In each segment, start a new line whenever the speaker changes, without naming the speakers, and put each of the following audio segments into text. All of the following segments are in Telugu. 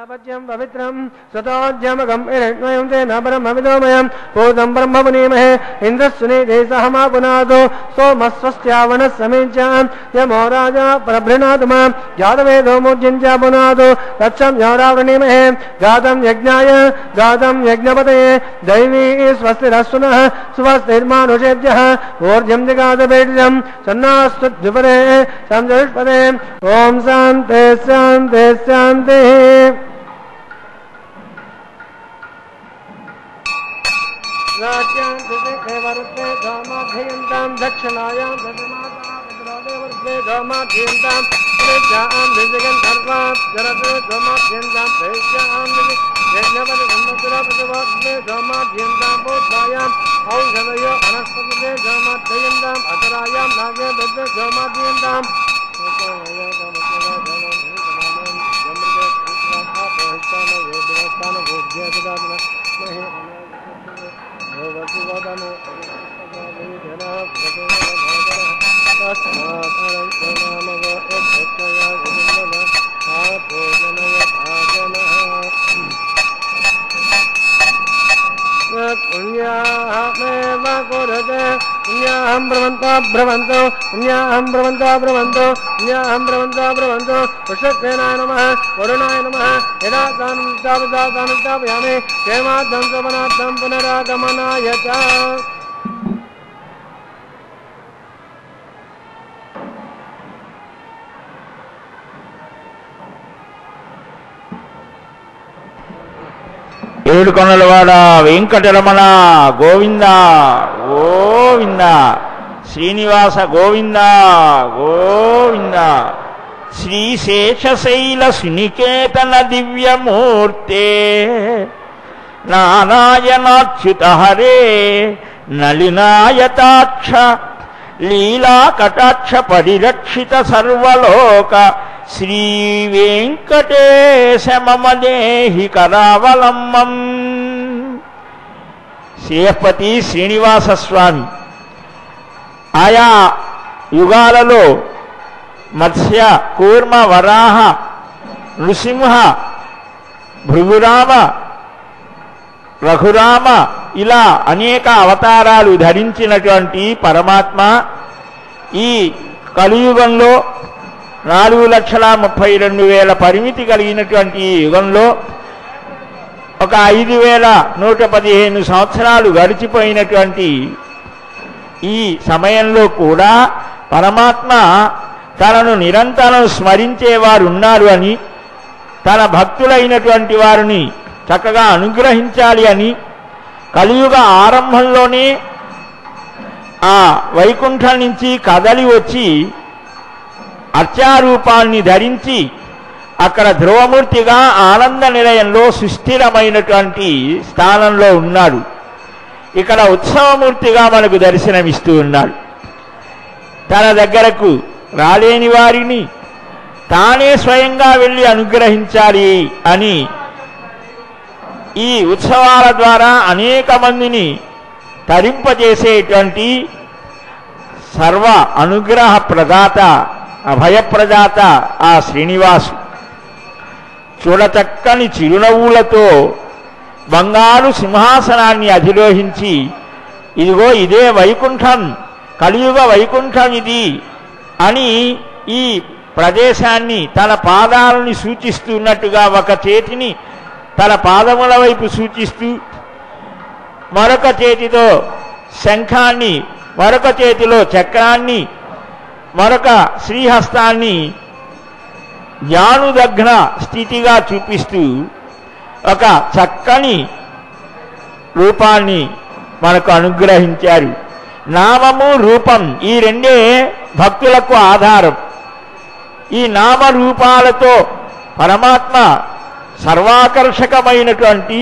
पच्यं पवित्रं सतोज्यमगं इरण्मयं तेन ब्रह्मविदोमयं पूतं ब्रह्ममुनीमहे इन्द्रस्सुनीते सहमा पुनादो सोमस्वस्त्यावनः समीच्यां यमो राजा प्रभृणातुमां जातवेदो मूर्जञ्च पुनादो रक्षं योरावृणीमहे गातं यज्ञाय गातं यज्ञपतये दैवी स्वस्तिरस्सुनः स्वस्तिर्मानुषेभ्यः ऊर्जं दिगातपेटिजं सन्नास्तुद्विपदे संजुष्पदे ॐ शान्ते शान्ते शान्तिः दक्षिणायां ब्रवंतो पुष्पेनाय नमः वरुणाय नमः यदा तानुतापयामि क्षेमाद्धं स्वपनाद्धं पुनरागमनाय च
ఏడుకొండలవాడ వెంకటరమణ గోవింద గోవింద శ్రీనివాస గోవింద గోవింద శ్రీశేషశైల సునికేతన దివ్యమూర్తే నారాయణాచ్యుత హరే నళినాయతాక్ష లీలాకటాక్ష పరిరక్షిత సర్వలోక శ్రీ వెంకటేశ మమ దేహి కరావలంబం. శ్రీపతి శ్రీనివాస స్వామి ఆయా యుగాలలో మత్స్య కూర్మ వరాహ నృసింహ భృగురామ రఘురామ ఇలా అనేక అవతారాలు ధరించినటువంటి పరమాత్మ ఈ కలియుగంలో 4,32,000 పరిమితి కలిగినటువంటి ఈ యుగంలో ఒక 5,115 సంవత్సరాలు గడిచిపోయినటువంటి ఈ సమయంలో కూడా పరమాత్మ తనను నిరంతరం స్మరించేవారు ఉన్నారు అని, తన భక్తులైనటువంటి వారిని చక్కగా అనుగ్రహించాలి అని కలియుగ ఆరంభంలోనే ఆ వైకుంఠం నుంచి కదలి వచ్చి అర్చారూపాన్ని ధరించి అక్కడ ధ్రువమూర్తిగా ఆనంద నిలయంలో సుస్థిరమైనటువంటి స్థానంలో ఉన్నాడు. ఇక్కడ ఉత్సవమూర్తిగా మనకు దర్శనమిస్తూ ఉన్నాడు. తన దగ్గరకు రాలేని వారిని తానే స్వయంగా వెళ్ళి అనుగ్రహించాలి అని ఈ ఉత్సవాల ద్వారా అనేక మందిని తరింపజేసేటువంటి సర్వ అనుగ్రహ ప్రదాత అభయప్రదాత ఆ శ్రీనివాసు చూడచక్కని చిరునవ్వులతో బంగారు సింహాసనాన్ని అధిరోహించి ఇదిగో ఇదే వైకుంఠం, కలియుగ వైకుంఠం ఇది అని ఈ ప్రదేశాన్ని తన పాదాలని సూచిస్తున్నట్టుగా ఒక చేతిని తన పాదముల వైపు సూచిస్తూ మరొక చేతితో శంఖాన్ని, మరొక చేతిలో చక్రాన్ని, మరొక శ్రీహస్తాన్ని జ్ఞానుదగ్న స్థితిగా చూపిస్తూ ఒక చక్కని రూపాన్ని మనకు అనుగ్రహించారు. నామము రూపం ఈ రెండే భక్తులకు ఆధారం. ఈ నామరూపాలతో పరమాత్మ సర్వాకర్షకమైనటువంటి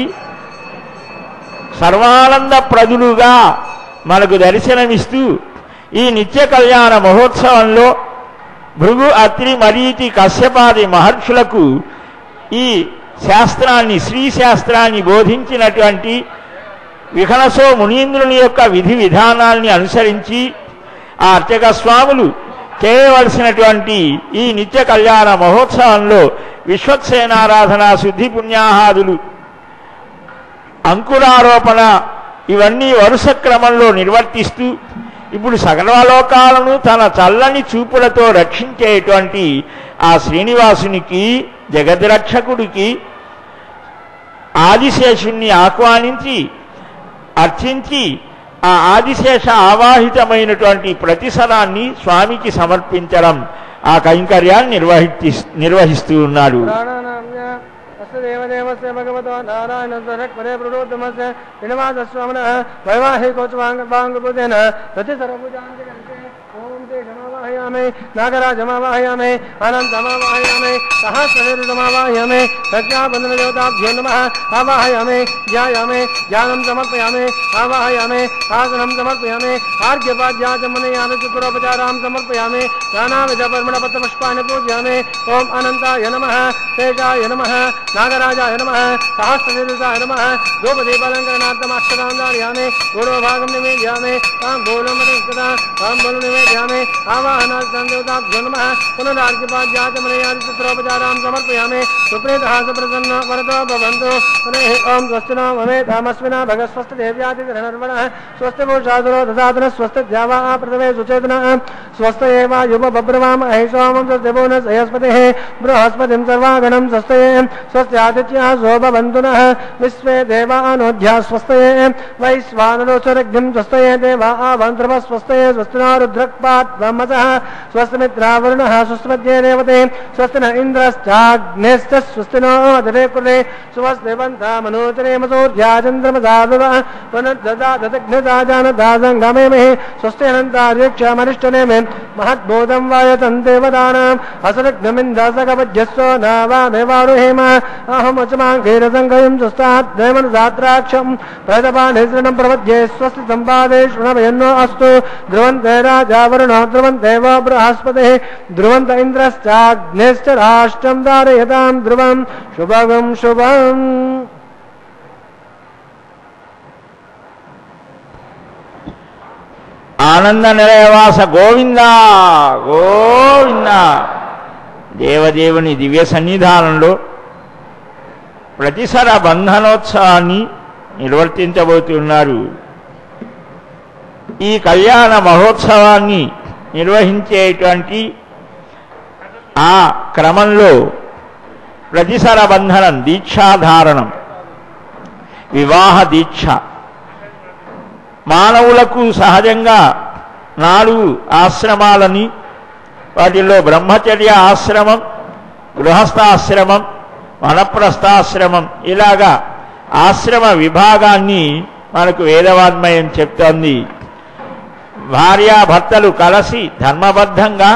సర్వానందప్రదులుగా మనకు దర్శనమిస్తూ ఈ నిత్య కళ్యాణ మహోత్సవంలో భృగు అత్రి మరీచి కశ్యపాది మహర్షులకు ఈ శాస్త్రాన్ని, శ్రీ శాస్త్రాన్ని బోధించినటువంటి విఘనసో మునీంద్రుని యొక్క విధి విధానాల్ని అనుసరించి ఆ అర్చక స్వాములు చేయవలసినటువంటి ఈ నిత్య కళ్యాణ మహోత్సవంలో విశ్వక్సేనారాధన, శుద్ధి పుణ్యాహాదులు, అంకురారోపణ ఇవన్నీ వరుస క్రమంలో నిర్వర్తిస్తూ ఇప్పుడు సకలలోకాలను తన చల్లని చూపులతో రక్షించేటువంటి ఆ శ్రీనివాసునికి, జగద్రక్షకుడికి ఆదిశేషుణ్ణి ఆహ్వానించి అర్చించి ఆ ఆదిశేష ఆవాహితమైనటువంటి ప్రతిసరాన్ని స్వామికి సమర్పించడం, ఆ కైంకర్యాన్ని నిర్వహిస్తూ ఉన్నాడు.
దేవదేవస్య భగవతో నారాయణస్వరే ప్రరోధమస్య శ్రీనివాసస్వామినః వైవాహికోత్సవాంగపూజేన ప్రతిసర్వపూజాంతి ఓం శేషమావాహయామి, నాగరాజమావాహయామి, అనంతమావాహయామి, సహస్రశీర్షమావాహయామి, ప్రజ్ఞాబంధనదేవతాభ్యో నమః ఆవాహయామి, ధ్యాయామి, ధ్యానం సమర్పయామి, ఆవాహయామి, ఆసనం సమర్పయామి, ఆర్ఘ్యపాద్యాచమనయామి, చతురోపచారాం సమర్పయామి, నానావిధపర్మణపత్రపుష్పాన్ని పూజయామి. ఓం అనంతాయ నమః, శేషాయ నమః, నాగరాజాయ నమః, సహస్రశీర్షాయ నమః. ధూపదీపాలంకరణార్థమాక్షరాంధారయామి, పూర్వభాగం నివేదయామి, తాంబూలం తాంబూలం నివేదయామి, ఆవాహనార్థం దేవతాభ్యో నమః. పునరార్ఘ్యపాద్యాచమనయామి, చతురోపచారాం సమర్పయామి. సుప్రీతః సుప్రసన్న వరదో భవంతు. ఓం స్వస్తినో మమేధామస్మినా భగస్వస్తి దేవ్యాతిగ్రహణర్వణః. స్వస్తి భూషాదురో దదాతన స్వస్తి ద్యావా ప్రథమే సుచేతనః. స్వస్తయేవా యువబ్రవామహే సోమం స్వస్తిభూన సయస్పతిః బృహస్పతిం సర్వాగణం స్వస్తయే. స్వస్త్యాదిత్యాः శోభవంతు నః. విశ్వే దేవానోధ్యా స్వస్తయే. వైశ్వానరోచరగ్నిం స్వస్తయే. దేవా ఆవంత్రవ స్వస్తయే. స్వస్తినో రుద్రక్పాత్ బ్రహ్మసః. స్వస్తిమిత్రావరుణः. స్వస్తిమధ్యే రేవతే. స్వస్తిన ఇంద్రశ్చాగ్నేశ్చ స్వస్తినో అదరే కురే. స్వస్తివంతామనోచరేమసూర్యాచంద్రమసాదువ పునర్దదాదగ్నిదాజానదాసంగమేమహి. స్వస్తి అనంతార్యక్షమనిష్టనేమే మహద్బోధం వాయతం దేవతానాం. అసలగ్నమిందాసగపజ్యస్వ నావామేవారుహేమ. అహమచమాంగైరసంగయం స్వస్తాద్దేవనసాత్రాక్షం ప్రజపానిసృణం ప్రపద్యే. స్వస్తి సంపాదే శృణభయన్నో అస్తు. ధ్రువంతే రాజావరుణో ధ్రువంతేవ బృహస్పతిః. ధ్రువంత ఇంద్రశ్చాగ్నేశ్చ రాష్ట్రం ధారయతాం ధ్రువం. శుభగం శుభం.
ఆనంద నిలయవాస గోవింద గోవింద. దేవదేవుని దివ్య సన్నిధానంలో ప్రతిసర బంధనోత్సవాన్ని నిర్వర్తించబోతున్నారు. ఈ కళ్యాణ మహోత్సవాన్ని నిర్వహించేటువంటి ఆ క్రమంలో ప్రతిసర బంధనం, దీక్షాధారణం, వివాహ దీక్ష మానవులకు సహజంగా 4 ఆశ్రమాలని, వాటిల్లో బ్రహ్మచర్య ఆశ్రమం, గృహస్థాశ్రమం, వనప్రస్థాశ్రమం, ఇలాగా ఆశ్రమ విభాగాన్ని మనకు వేదవాన్మయం చెప్తోంది. భార్యాభర్తలు కలిసి ధర్మబద్ధంగా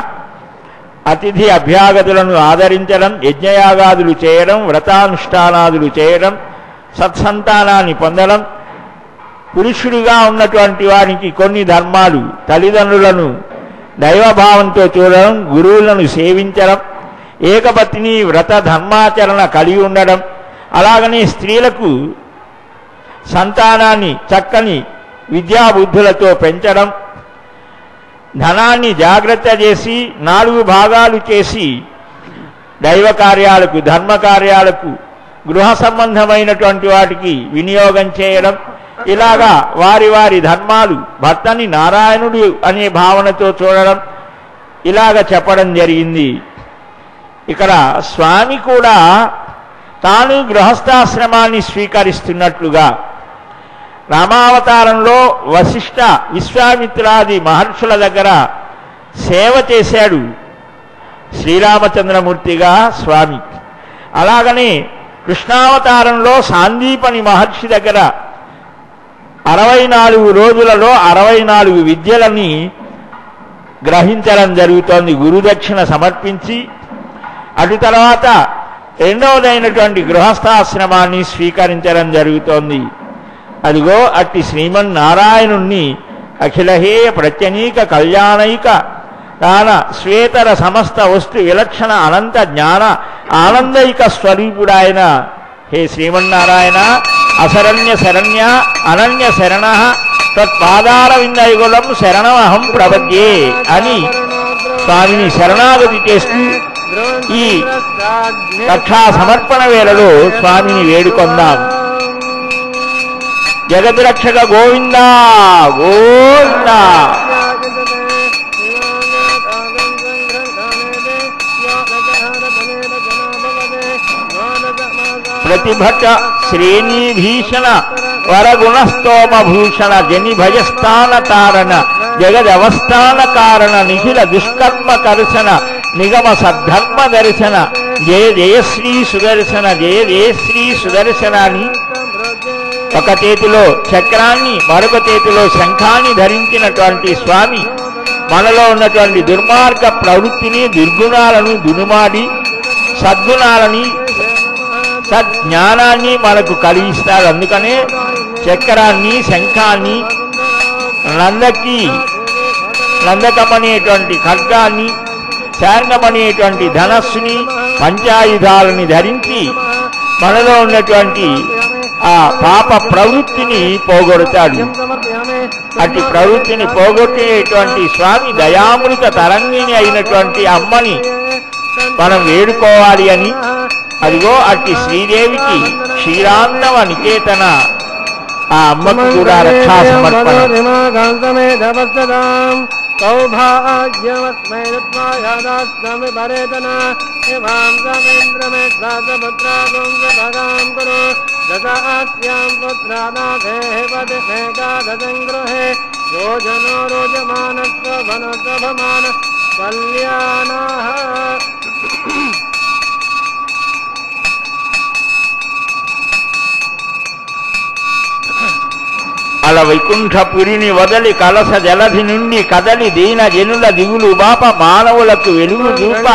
అతిథి అభ్యాగతులను ఆదరించడం, యజ్ఞయాగాదులు చేయడం, వ్రతానుష్ఠానాదులు చేయడం, సత్సంతానాన్ని పొందడం, పురుషుడిగా ఉన్నటువంటి వారికి కొన్ని ధర్మాలు, తల్లిదండ్రులను దైవభావంతో చూడడం, గురువులను సేవించడం, ఏకపత్ని వ్రత ధర్మాచరణ కలిగి ఉండడం, అలాగనే స్త్రీలకు సంతానాన్ని చక్కని విద్యాబుద్ధులతో పెంచడం, ధనాన్ని జాగ్రత్త చేసి 4 భాగాలు చేసి దైవ కార్యాలకు, ధర్మ కార్యాలకు, గృహ సంబంధమైనటువంటి వాటికి వినియోగం చేయడం, ఇలాగా వారి వారి ధర్మాలు, భర్తని నారాయణుడు అనే భావనతో చూడడం, ఇలాగ చెప్పడం జరిగింది. ఇక్కడ స్వామి కూడా తాను గృహస్థాశ్రమాన్ని స్వీకరిస్తున్నట్లుగా రామావతారంలో వశిష్ఠ, విశ్వామిత్రాది మహర్షుల దగ్గర సేవ చేశాడు శ్రీరామచంద్రమూర్తిగా స్వామి. అలాగనే కృష్ణావతారంలో సాందీపని మహర్షి దగ్గర 64 రోజులలో 64 విద్యలని గ్రహించడం జరుగుతోంది గురుదక్షిణ సమర్పించి. అటు తర్వాత రెండవదైనటువంటి గృహస్థాశ్రమాన్ని స్వీకరించడం జరుగుతోంది. అదిగో అట్టి శ్రీమన్నారాయణుణ్ణి అఖిలహేయ ప్రత్యనీక కళ్యాణైక కాన శ్వేతర సమస్త వస్తు విలక్షణ అనంత జ్ఞాన ఆనందైక స్వరూపుడాయన హే శ్రీమన్నారాయణ, అశరణ్య శరణ్య అనన్య శరణ తత్పాదార విందయుగులం శరణమహం ప్రపద్యే అని స్వామిని శరణాగతి చేస్తూ ఈ రక్షా సమర్పణ వేళలో స్వామిని వేడుకొందాం. జగద్రక్షక గోవిందా గోవిందా. ప్రతిభట శ్రేణీభీషణ వరగుణస్తోమ భూషణ జని భజస్థాన తారణ జగదవస్థాన కారణ నిఖిల దుష్కర్మ కర్షణ నిగమ సద్ధర్మ దర్శన జయ జయశ్రీ సుదర్శన జయ జయశ్రీ సుదర్శన అని ఒక చేతిలో చక్రాన్ని మరొక చేతిలో శంఖాన్ని ధరించినటువంటి స్వామి మనలో ఉన్నటువంటి దుర్మార్గ ప్రవృత్తిని దుర్గుణాలను దునుమాడి సద్గుణాలని సజ్ఞానాన్ని మనకు కలిగిస్తాడు. అందుకనే చక్రాన్ని శంఖాన్ని నందకమనేటువంటి ఖడ్గాన్ని శాంగమనేటువంటి ధనస్సుని పంచాయుధాలని ధరించి మనలో ఉన్నటువంటి ఆ పాప ప్రవృత్తిని పోగొడతాడు. అట్టి ప్రవృత్తిని పోగొట్టేటువంటి స్వామి దయామృత తరంగిణి అయినటువంటి అమ్మని మనం వేడుకోవాలి అని అదిగో అట్టి శ్రీదేవికి క్షీరాంతవ నికేతన ఆ అమ్మకు కూడా రక్షా సమర్పణ.
సౌభాగ్యమస్మై రత్నాయాదాస్మి భరేతన శివాం సవేంద్రమే శ్వాసపుత్రాగోంగభగాం కురు దశాస్యాం పుత్రానాథే పదే మేఘాదసంగృహే రోజనో రోజమానస్వ వనసభమాన కళ్యాణః.
అల వైకుంఠపురిని వదలి కలస జలధి నుండి కదలి దీన జనుల దిగులు బాప మానవులకు వెలుగు చూప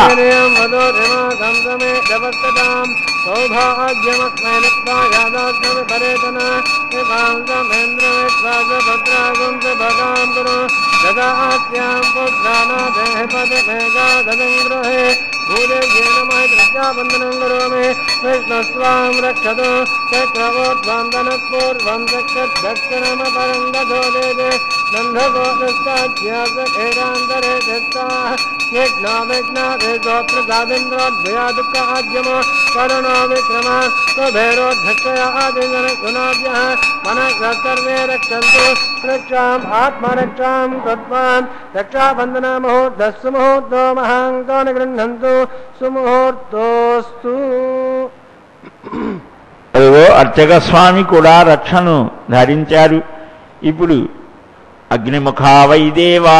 వందనం కరోమి విష్ణుస్వాం రక్షతు చక్రవోద్వందనపూర్వం దక్షిణమపరంగోదే నందగోత్రాంతరే దుఃఖాద్యమ కరుణో విక్రమ కుభేరోద్ధక్షయాదిగుణాభ్య మనసర్వే రక్షంతు రక్షాం ఆత్మరక్షాం తత్వాం రక్షాబంధన ముహూర్తస్సు ముహూర్తో మహాంకాన్ గృహంతు సుముహూర్తోస్తు.
అదిగో అర్చక స్వామి కూడా రక్షను ధరించారు. ఇప్పుడు అగ్నిముఖా వైదేవా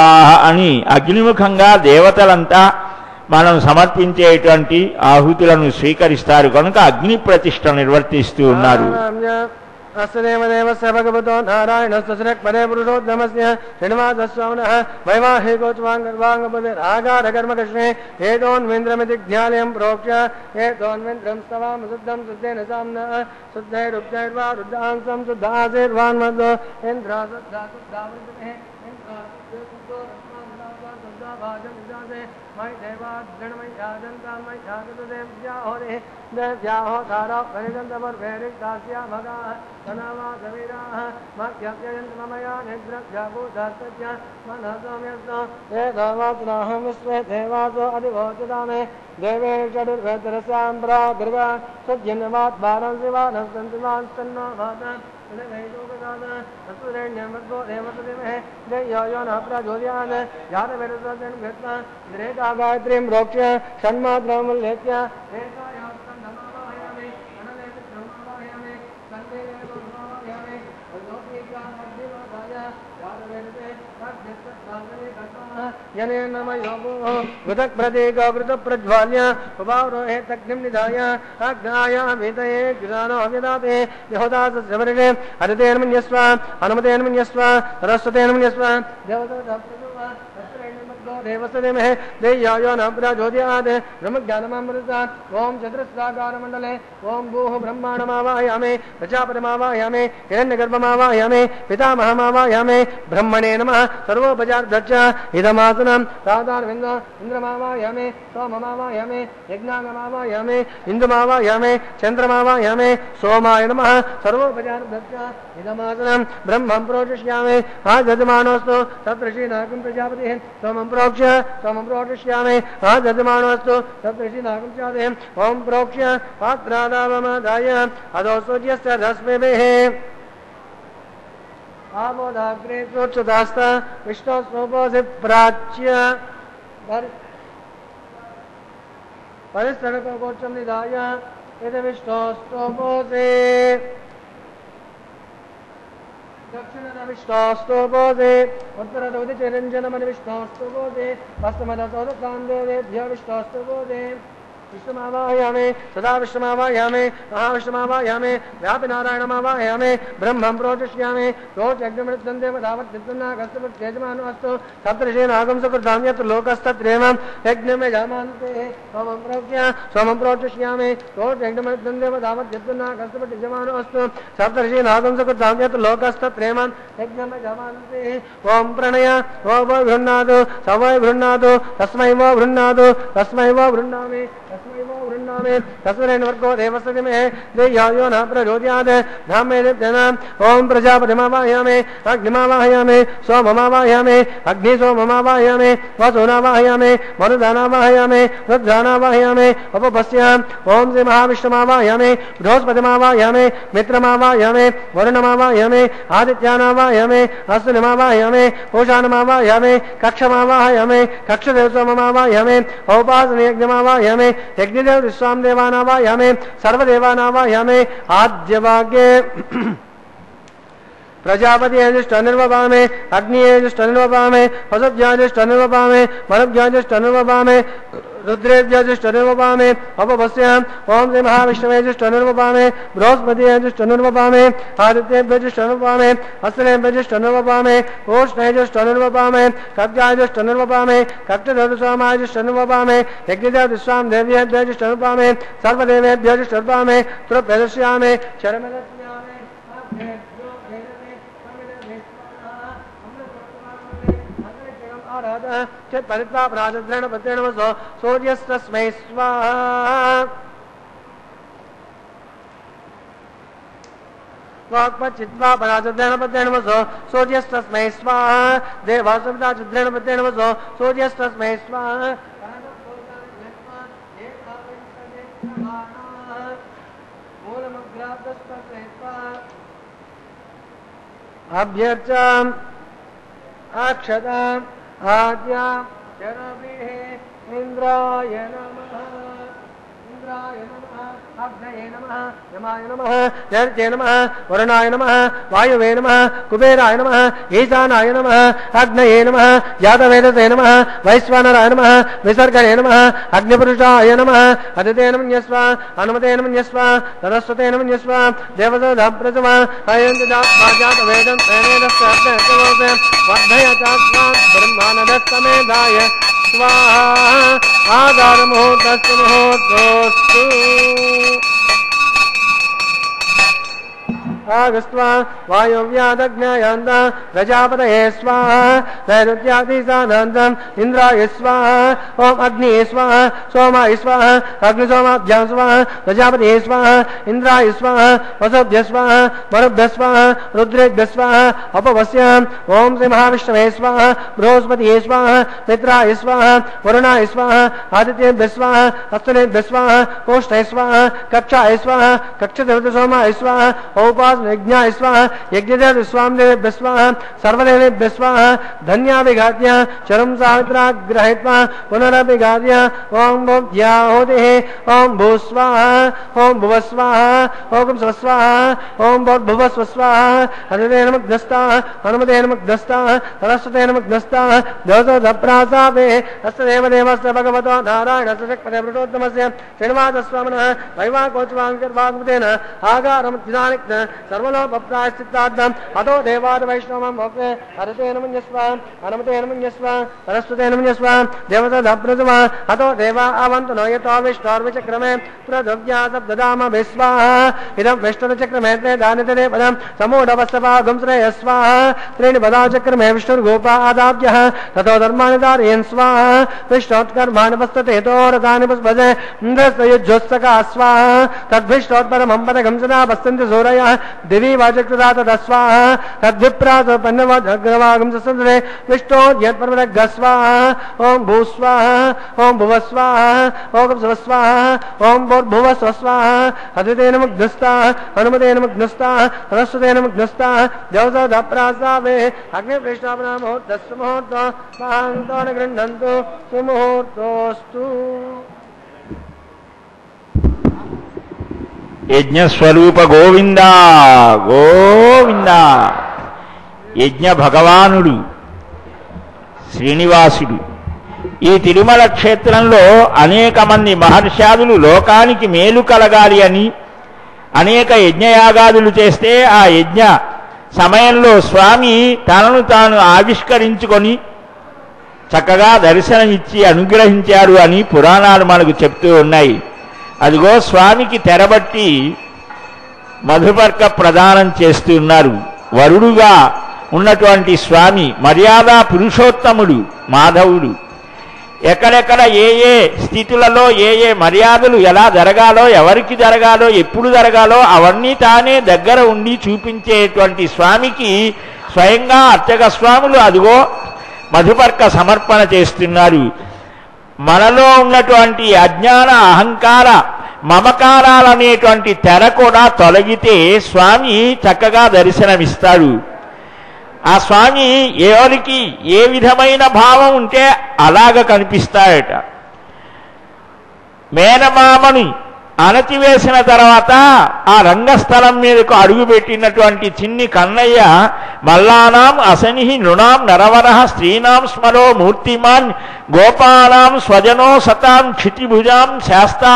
అని అగ్నిముఖంగా దేవతలంతా మనం సమర్పించేటువంటి ఆహుతులను స్వీకరిస్తారు కనుక అగ్ని ప్రతిష్ఠ నిర్వర్తిస్తూ ఉన్నారు.
అస్దేవదేవస్య భగవతో నారాయణస్య పదే పురుషోత్తమస్య శ్రీనివాసస్వామినః వైవాహికోత్వాంగపదే ఆగారకర్మకృష్ణే ఏతోన్వేంద్రమితి జ్ఞాలయం ప్రోక్ష్య ఏతోన్వేంద్రం స్తవామ శుద్ధం శుద్ధేన సామ్నః శుద్ధైరుక్తైర్వా రుద్ధాంసం శుద్ధాసేర్వాన్మదో ఇంద్రా శుద్ధా శుద్ధావృతమే ఇంద్రా శుద్ధో రత్నాభాజం విజాసే మై దేవాద్రణమయ్యాదంతామయ్యాగదేవ్యాహోరే దేవ్యాహో ధారా పరిగంధపర్వేరిక్తాస్యా భగా తనవా సవీరాః మధ్యవ్యయంత్రమయా నిద్రభ్యాభూతస్య మనసోమ్యస్తో ఏదావాత్నాహం విశ్వే దేవాసో అధివోచదామే దేవే షడుర్వేతరస్యాం ప్రాగృవ సజ్జన్యవాత్ భారం శివానం సంతివాన్ తన్నో భాతం గాయత్రీం రోక్ష్య షణ్మాత్రముల్లేఖ్య ప్రజ్వాల్య ఉపావరోహే తగ్నిం నిధాయ అగ్నాయ వితయే జ్ఞానో విదాతే యహోదాసే హరితేన్మన్యస్వ హనుమతేన్మన్యస్వ సరస్వతేన్మన్యస్వ దేవస్తేమహే దేయ్యాయో నజ్యోతియాద్ బ్రహ్మజ్ఞానమృతాత్ ఓం చతురస్రాకారమండలే ఓం భూః బ్రహ్మాణమావాయామే ప్రజాపతిమావాయామే హిరణ్యగర్భమావాయామే పితామహమావాయామే బ్రహ్మణే నమః సర్వోపచారదక్ష ఇదమాసనం రాధారవింద ఇంద్రమావాయామే సోమమావాయామే యజ్ఞాంగమావాయామే ఇందుమావాయామే చంద్రమావాయామే సోమాయ నమః సర్వోపచారదక్ష ఇదమాసనం బ్రహ్మం ప్రోషిష్యామే ఆజమానోస్తు తత్ర శ్రీనాకం ప్రజాపతి సోమం प्रोक्ष्य सोमं प्रोक्षयामि आदधमानोऽस्तु सप्तऋषि नागं चादयम् ॐ प्रोक्ष्य पात्रादावमादाय अधो सूर्यस्य रश्मिभिः आमोदाग्रे प्रोक्षदास्त विष्णोस्मोपोऽसि प्राच्य परिस्तरकोकोच्चं निधाय यदि विष्णोस्तोपोऽसि दक्षिणद विष्णोस्तोपोऽसि उत्तरद उदिचिरञ्जनमनि विष्णोस्तोपोऽसि पश्चिमदसोदकान्देवेभ्यो विष्णोस्तोपोऽसि विष्णुमावाहयामि सदा विष्णुमावाहयामि महाविष्णुमावाहयामि व्यापिनारायणमावाहयामि ब्रह्मं प्रोचिष्यामि प्रोच्यग्निमृत्यन्देवतावद्यजमानोऽस्तु सप्तऋषीनागं सुकृतां यत् लोकस्तत्रेवं यज्ञं यजमान्ते सोमं प्रोक्ष्य सोमं प्रोचिष्यामि प्रोच्यग्निमृत्यन्देवतावद्यजमानोऽस्तु सप्तऋषीनागं सुकृतां यत् लोकस्तत्रेवं यज्ञं यजमान्ते ॐ प्रणय ओ वो गृह्णातु स वै गृह्णातु तस्मै वो गृह्णातु तस्मै वो गृह्णामि तस्मैर्वर्गो देवस्तिमे देह्यायो न प्रचोदयात् धामे देव्यनाम् ॐ प्रजापतिमावाहयामि अग्निमावाहयामि सोममावाहयामि अग्नि सोममावाहयामि वसुनावाहयामि मरुदानावाहयामि रुद्रानावाहयामि उपपश्याम् ॐ श्री महाविष्णुमावाहयामि बृहस्पतिमावाहयामि मित्रमावाहयामि वरुणमावाहयामि आदित्यानावाहयामि अश्विनिमावाहयामि पूषाणमावाहयामि कक्षमावाहयामि कक्षदेवसोममावाहयामि औपासनयज्ञमावाहयामि यज्ञदेव विश्वाम देवानावाहयामि सर्वदेवानावाहयामि आद्यवाग्ये प्रजापतिर्वपामे अग्निर्वपामे वसुभ्याजिष्टनिर्वपामे मरुभ्याजिष्टनिर्वपामे रुद्रेभ्यजिष्टनिर्वपामे अपपश्याम् ॐ श्री महाविष्णुवेजिष्टनिर्वपामे बृहस्पतिर्वपामे आदित्येभ्यजिष्टनिर्वपामे अश्विनेभ्यजिष्टनिर्वपामे ओष्णेजिष्टनिर्वपामे कब्जाजिष्टनिर्वपामे कक्षदेवस्वामाजिष्टनिर्वपामे यज्ञदेव विश्वां देव्येभ्यजिष्टनिर्वपामे सर्वदेवेभ्यजिष्टनिर्वपामे तुभ्यदर्शयामि शरणमदर्शयामि परित्वा प्राजद्रेण पत्रेण वसो सूर्यस्तस्मै स्वाहा वाक्पचित्वा पराजद्रेण पत्रेण वसो सूर्यस्तस्मै स्वाहा देवासुदाजद्रेण पत्रेण वसो सूर्यस्तस्मै स्वाहा अभ्यर्चाम् अक्षताम् आद्या शरभिः इंद्राय नमः अग्नये नमः यमाय नमः जर्जे नमः वरुणाय नमः वायुवे नमः कुबेराय नमः ईशानाय नमः अग्नये नमः जातवेदसे नमः वैश्वानराय नमः विसर्गणे नमः अग्निपुरुषाय नमः अदितेन मन्यस्व हनुमतेन मन्यस्व सरस्वतेन मन्यस्व देवदप्रथम अयन्तजातवेदं तेनेदस्य वर्धयतास्मात् ब्रह्मानदस्तमेधाय स्वाहा आधारमुहूर्तस्तु मुहूर्तोऽस्तु आगस्त्वा वायुव्यादग्नयान्त प्रजापतये स्वाहा नैऋत्यादिसादान्तम् इन्द्राय स्वाहा ॐ अग्निये स्वाहा सोमाय स्वाहा अग्निसोमाभ्यां स्वाहा प्रजापतये स्वाहा इन्द्राय स्वाहा वसुभ्यः स्वाहा मरुभ्यः स्वाहा रुद्रेभ्यः स्वाहा अपवस्याम् ॐ श्री महाविष्णवे स्वाहा बृहस्पतये स्वाहा मित्राय स्वाहा वरुणाय स्वाहा आदित्येभ्यः स्वाहा अश्विनेभ्यः स्वाहा कोष्ठाय स्वाहा कक्षाय स्वाहा कक्षदेवतसोमाय स्वाहा औपास यज्ञाय स्वाहा यज्ञदेव स्वामदेवेभ्यः स्वाहा सर्वदेवेभ्यः स्वाहा धन्याभिघात्य चरम सावित्राग्रहीत्वा पुनरभिघात्य ओं भोज्याहोतिः ओं भूस्वाहा ओं भुवस्वाहा ओं स्वस्वाहा ओं भुवस्वस्वाहा हनुतेन मुग्धस्ताः हनुमतेन मुग्धस्ताः सरस्वतेन मुग्धस्ताः देवसोदप्रासापे अस्य देवदेवस्य भगवतो नारायणस्य शक्पते पुरुषोत्तमस्य श्रीनिवासस्वामिनः वैवाकोचवाङ्कर्वाग्मतेन आगारमुद्धानिक्त सर्वलोकप्रायश्चित्तार्थम् अतो देवाद वैष्णवं मोक्षे हरतेन मन्यस्व हनुमतेन मन्यस्व सरस्वतेन मन्यस्व देवतदप्रथम अतो देवा आवन्तु नो यतो विष्णोर्विचक्रमे प्रद्रव्या सप्तदाम विस्वाहा इदं विष्णुचक्रमे ते दानितरे पदं समूढवस्तभागं श्रेयस्वाहा त्रीणि पदाचक्रमे विष्णुर्गोपा आदाभ्यः ततो धर्माणि धारयन् स्वाहा विष्णोत्कर्माणि वस्तते तो रथानि पुष्पजे इन्द्रस्य युज्योत्सका स्वाहा तद्विष्णोत्परमं पदगं सदा वसन्ति सूरयः दिवि वाचकृता तदस्वाहा तद्विप्रात पन्नवाग्रवागं ससंदरे विष्णो यत्पर्वतगस्वाहा ओम भूस्वाहा ओम भुवस्वाहा ओम स्वस्वाहा ओम भूर्भुवस्वाहा अद्वितेन मुग्धस्ताः हनुमतेन मुग्धस्ताः सरस्वतेन मुग्धस्ताः जवसदप्रासावे अग्निप्रेष्ठापनामोहूर्तस्य मुहूर्तो महान्तो न गृह्णन्तु सुमुहूर्तोऽस्तु
యజ్ఞ స్వరూప గోవింద గోవింద. యజ్ఞ భగవానుడు శ్రీనివాసుడు. ఈ తిరుమల క్షేత్రంలో అనేక మంది మహర్షాదులు లోకానికి మేలు కలగాలి అని అనేక యజ్ఞయాగాదులు చేస్తే ఆ యజ్ఞ సమయంలో స్వామి తనను తాను ఆవిష్కరించుకొని చక్కగా దర్శనమిచ్చి అనుగ్రహించారు అని పురాణాలు మనకు చెప్తూ ఉన్నాయి. అదిగో స్వామికి తెరబట్టి మధుపర్క ప్రదానం చేస్తున్నారు. వరుడుగా ఉన్నటువంటి స్వామి మర్యాదా పురుషోత్తముడు మాధవుడు. ఎక్కడెక్కడ ఏ ఏ స్థితులలో ఏ ఏ మర్యాదలు ఎలా జరగాలో, ఎవరికి జరగాలో, ఎప్పుడు జరగాలో అవన్నీ తానే దగ్గర ఉండి చూపించేటువంటి స్వామికి స్వయంగా అర్చక స్వాములు అదిగో మధుపర్క సమర్పణ చేస్తున్నారు. మనలో ఉన్నటువంటి అజ్ఞాన అహంకార మమకారాలనేటువంటి తెర కూడా తొలగితే స్వామి చక్కగా దర్శనమిస్తాడు. ఆ స్వామి ఎవరికి ఏ విధమైన భావం ఉంటే అలాగ కనిపిస్తాడట. మేనమామని అణచివేసిన తర్వాత ఆ రంగస్థలం మీదకు అడుగుపెట్టినటువంటి చిన్ని కన్నయ్య మల్లానాం అసనిహి నృణాం నరవరః స్త్రీనాం స్మరో మూర్తిమాన్ గోపానాం స్వజనో సతాం క్షితిభుజాం శాస్తా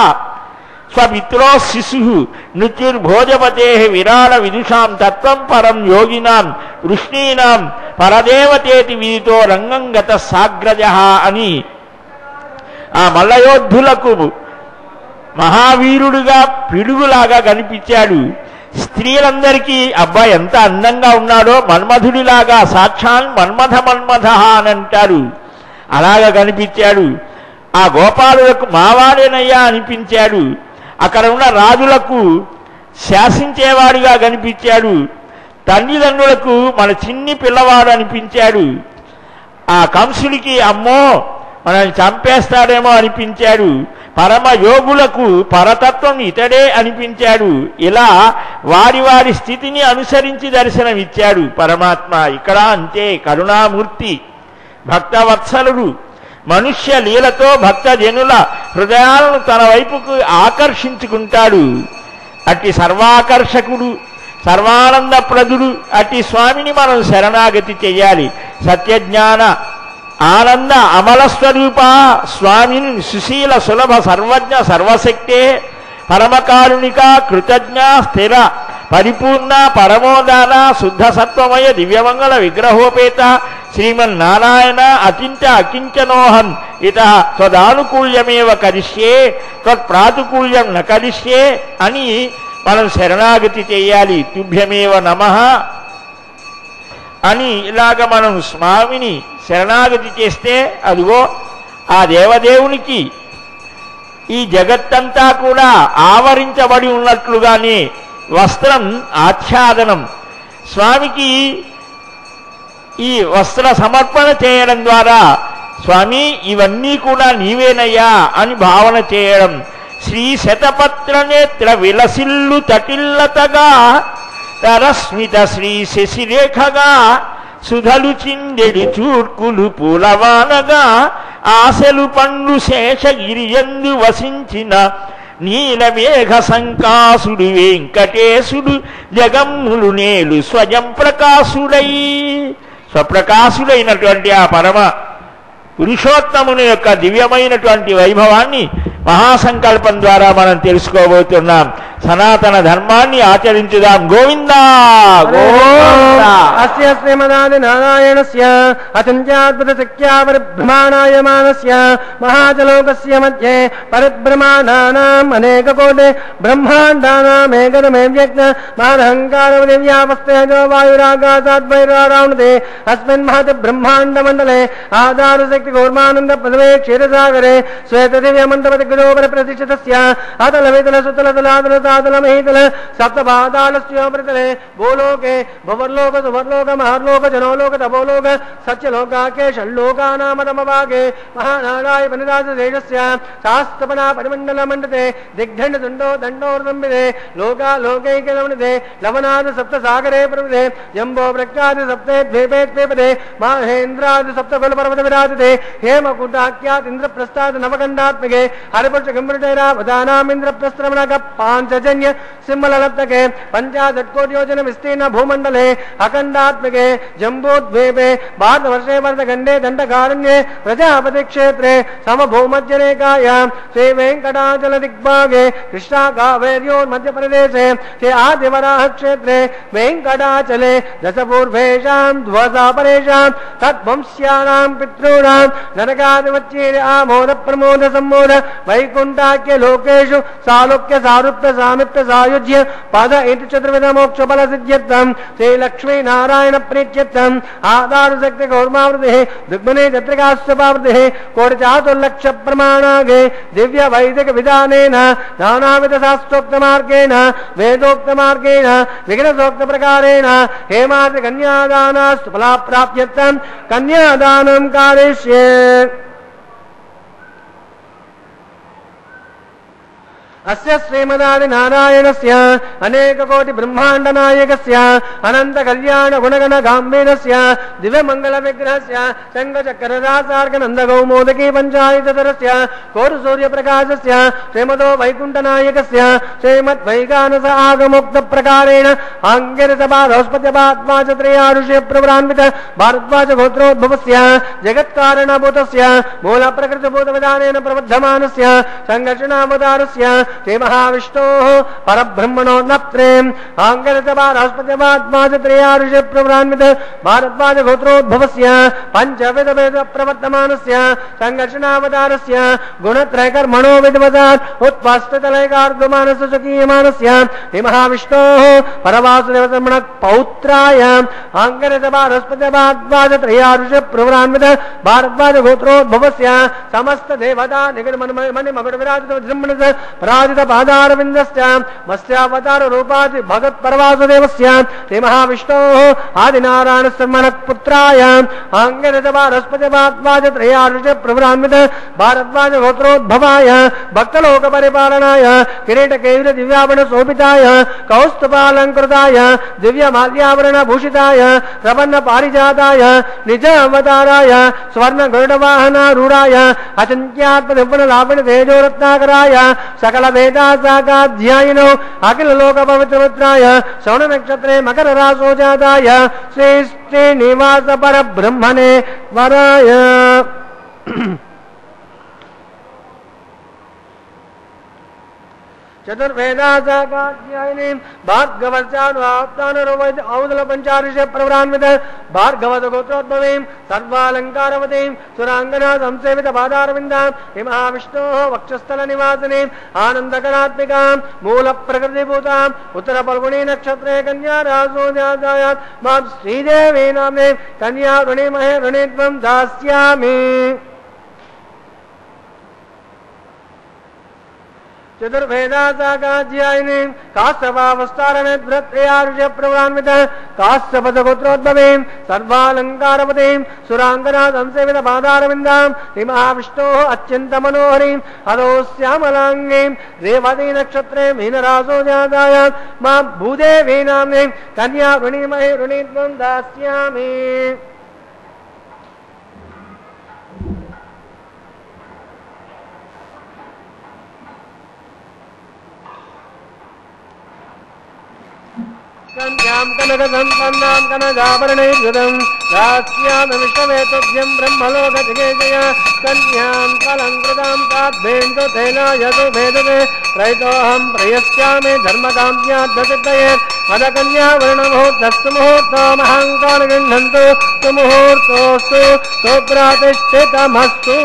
స్వమిత్రో శిశు నృత్యుర్భోజపతే విరాళ విదుషాం తత్వం పరం యోగినాం వృష్ణీనాం పరదేవతేతి విదితో రంగం గత సాగ్రజ అని ఆ మల్లయోద్ధులకు మహావీరుడుగా పిడుగులాగా కనిపించాడు. స్త్రీలందరికీ అబ్బా ఎంత అందంగా ఉన్నాడో, మన్మధుడిలాగా సాక్షాన్ మన్మథ మన్మథ అని అంటారు. అలాగా కనిపించాడు. ఆ గోపాలులకు మావాడేనయ్యా అనిపించాడు. అక్కడ ఉన్న రాజులకు శాసించేవాడిగా కనిపించాడు. తల్లిదండ్రులకు మన చిన్ని పిల్లవాడు అనిపించాడు. ఆ కంసుడికి అమ్మో మనల్ని చంపేస్తాడేమో అనిపించాడు. పరమ యోగులకు పరతత్వం ఇతడే అనిపించాడు. ఇలా వారి వారి స్థితిని అనుసరించి దర్శనమిచ్చాడు పరమాత్మ. ఇక్కడ అంతే కరుణామూర్తి, భక్తవత్సలుడు. మనుష్య లీలతో భక్తజనుల హృదయాలను తన వైపుకు ఆకర్షించుకుంటాడు. అట్టి సర్వాకర్షకుడు, సర్వానందప్రదుడు అట్టి స్వామిని మనం శరణాగతి చెయ్యాలి. సత్యజ్ఞాన ఆనంద అమల స్వరూప స్వామిని సుశీల సులభ సర్వజ్ఞ సర్వశక్తే పరమకారుణిక కృతజ్ఞ స్థిర పరిపూర్ణ పరమోదాన శుద్ధ సత్వమయ దివ్యమంగళ విగ్రహోపేత శ్రీమన్నారాయణ అచించ అకించనోహన్ ఇత త్వదానుకూల్యమేవ కరిష్యే త్వత్ప్రాతుకూల్యం న కరిష్యే అని మనం శరణాగతి చేయాలి. తుభ్యమేవ నమః అని ఇలాగ మనం స్వామిని శరణాగతి చేస్తే అదిగో ఆ దేవదేవునికి ఈ జగత్తంతా కూడా ఆవరించబడి ఉన్నట్లుగానే వస్త్రం ఆచ్ఛాదనం. స్వామికి ఈ వస్త్ర సమర్పణ చేయడం ద్వారా స్వామి ఇవన్నీ కూడా నీవేనయ్యా అని భావన చేయడం. శ్రీ శతపత్ర నేత్ర విలసిల్లు తటిల్లతగా తరస్మిత శ్రీ శశిరేఖగా సుధలు చిందెడి చూర్కులు పూలవానగా ఆశలు పండు శేషగిరియందు వసించిన నీలమేఘ సంకాసుడు వెంకటేశుడు జగమ్ములు నేలు స్వయం ప్రకాశుడై స్వప్రకాశుడైనటువంటి ఆ పరమ పురుషోత్తముని యొక్క దివ్యమైనటువంటి వైభవాన్ని మహాసంకల్పం ద్వారా మనం తెలుసుకోబోతున్నాం. సనాతన ధర్మాన్ని ఆచరించుదాం. గోవిందా గోవిందా.
అస్య శ్రీమదాది నారాయణస్య అచింత్యాద్భుత శక్త్యా పరిభ్రమాణాయమానస్య మహాజలోకస్య మధ్యే పరిభ్రమాణానాం అనేక కోటి బ్రహ్మాండానాం ఏకదమే వ్యక్త మహదహంకార దివ్యావస్థేజో వాయురాగాసాద్వైరారావణతే అస్మిన్ మహతి బ్రహ్మాండ మండలే ఆధార శక్తి గౌర్మానంద పదవే క్షీరసాగరే శ్వేత దివ్య మండపతి षडोपर प्रतिष्ठितस्य अतल वितल सुतल तलातल सातल महीतल सप्तपादालस्योपरितले भूलोके भुवर्लोक सुवर्लोक महर्लोक जनोलोक तपोलोक सत्यलोकाके षण्लोकानामतमभागे महानागाय वनिदास शेषस्य शास्तपना परिमण्डल मण्डते दिग्दण्ड दण्डो दण्डोर्दम्बिते लोका लोकैकलवनिते लवनाद सप्त सागरे प्रविदे जम्बो प्रख्याति सप्ते द्वीपे द्वीपदे महेन्द्रादि सप्तकुल पर्वत विराजते हेमकुटाख्यात इंद्रप्रस्थाद नवकण्डात्मके हरिपुरुष गम्भीरैरावधानाम् इंद्रप्रस्त्रमणक पाञ्चजन्य सिंहललत्तके पंचाशत्कोटि योजन विस्तीर्ण भूमण्डले अखण्डात्मके जम्बूद्वीपे भारतवर्षे वर्धखण्डे दण्डकारण्ये प्रजापति क्षेत्रे समभूमध्यरेखायां श्रीवेङ्कटाचल दिग्भागे कृष्णा कावेर्योर्मध्यप्रदेशे श्री आदिवराह क्षेत्रे वेङ्कटाचले दशपूर्वेषां द्वसापरेषां तद्वंश्यानां पितॄणां नरकादिवच्चेर आमोद प्रमोद सम्मोद वैकुण्ठाख्य लोकेषु सालोक्य सारूप्य सामिप्य सायुज्य पद इति चतुर्विध मोक्ष फल सिद्ध्यर्थं श्री लक्ष्मी नारायण प्रीत्यर्थं आधार शक्ति गौर्मावृतिः दिग्मने चत्रिकास्यपावृतिः कोटिचातुर्लक्ष प्रमाणागे दिव्य वैदिक विधानेन नानाविध शास्त्रोक्त मार्गेण वेदोक्त मार्गेण विघ्नसोक्त प्रकारेण हेमादि कन्यादानास्तु फलाप्राप्त्यर्थं कन्यादानं कारयिष्ये। अस्य श्रीमदादि नारायणस्य अनेक कोटि ब्रह्मांड नायकस्य अनंत कल्याण गुणगण गांभीरस्य दिव्य मंगल विग्रहस्य शंख चक्र रासार्क नंद गौमोदकी पंचायतधरस्य कोरु सूर्य प्रकाशस्य श्रीमदो वैकुंठ नायकस्य श्रीमद् वैगानस आगमोक्त प्रकारेण आंगिरस बाधोस्पत्य बात्माच त्रयारुष्य प्रवरान्वित भारद्वाज गोत्रोद्भवस्य जगत्कारणभूतस्य मूल प्रकृति भूत विधानेन प्रबद्धमानस्य संघर्षणावतारस्य श्री महाविष्णोः परब्रह्मणो नप्त्रेम आंगरसभास्पत्यवात्माच त्रयारुष प्रवरान्वित भारद्वाज गोत्रोद्भवस्य पंचविध वेद प्रवर्तमानस्य संघर्षणावतारस्य गुणत्रयकर्मणो विद्वदात् उत्पष्टतलैकार्धमानस्य स्वकीयमानस्य श्री महाविष्णोः परवासुदेवसर्मण पौत्राय आंगरसभास्पत्यवात्माच त्रयारुष प्रवरान्वित भारद्वाज गोत्रोद्भवस्य समस्त देवता निगमणि विराजित विजृंभणस्य पराजित पादारविन्दस्य मत्स्यावतार रूपादि भगत परवासुदेवस्य श्री महाविष्णोः आदिनारायण शर्मणः पुत्राय आंगरसभास्पत्यवात्माच त्रयारुष प्रवरान्वित भारद्वाज गोत्रोद्भवाय भक्तलोक परिपालनाय किरीट केयूर दिव्याभरण शोभिताय कौस्तुभालंकृताय दिव्य माल्याभरण भूषिताय प्रपन्न पारिजाताय निज अवताराय स्वर्ण गरुडवाहनारूढाय अचिन्त्यात्मदिव्य लावण तेजोरत्नाकराय सकल वेदासाकाध्यायिनो अखिल लोक पवित्रपुत्राय श्रवण नक्षत्रे मकर रासो जाताय श्री श्रीनिवास परब्रह्मणे वराय चतुर्वेदासाकाध्यायिनी भार्गवस्यानुआप्तानुरोवैद पंचारिष प्रवरान्वित भार्गवत गोत्रोद्भवीं सर्वालंकारवतीं सुरांगना संसेवित पादारविन्दां महाविष्णोः वक्षस्थल निवासिनीं आनंदकरात्मिकां मूल प्रकृतिभूतां उत्तर फल्गुणी नक्षत्रे कन्या रासो जातायात् मां श्रीदेवी नाम्ने कन्या ऋणीमहे ऋणीत्वं दास्यामि। चतुर्वेदासाकाध्यायिनीं काश्यपावस्तारमेद्व्रत्रयारुष प्रवरान्वित काश्यपद गोत्रोद्भवीं सर्वालंकारवतीं सुरांगना संसेवित पादारविन्दां महाविष्णोः अत्यंत मनोहरीं अधोश्यामलांगीं रेवती नक्षत्रे मीनरासो जातायात् मां भूदेवी नाम्नीं कन्या ऋणीमहे ऋणीत्वं दास्यामि। कन्यां कनकसम्पन्नां कनकाभरणैर्युतं दास्यामि ब्रह्मलोकजिगेशया कन्यां कलङ्कृतां ताद्भेन्दुतेनायतु भेदते प्रयतोऽहं प्रयस्यामि धर्मकाम्याद्धसिद्धये मदकन्यावर्णमुहूर्तस्तु मुहूर्तो महाङ्कान् गृह्णन्तु सुमुहूर्तोऽस्तु सुप्रतिष्ठितमस्तु।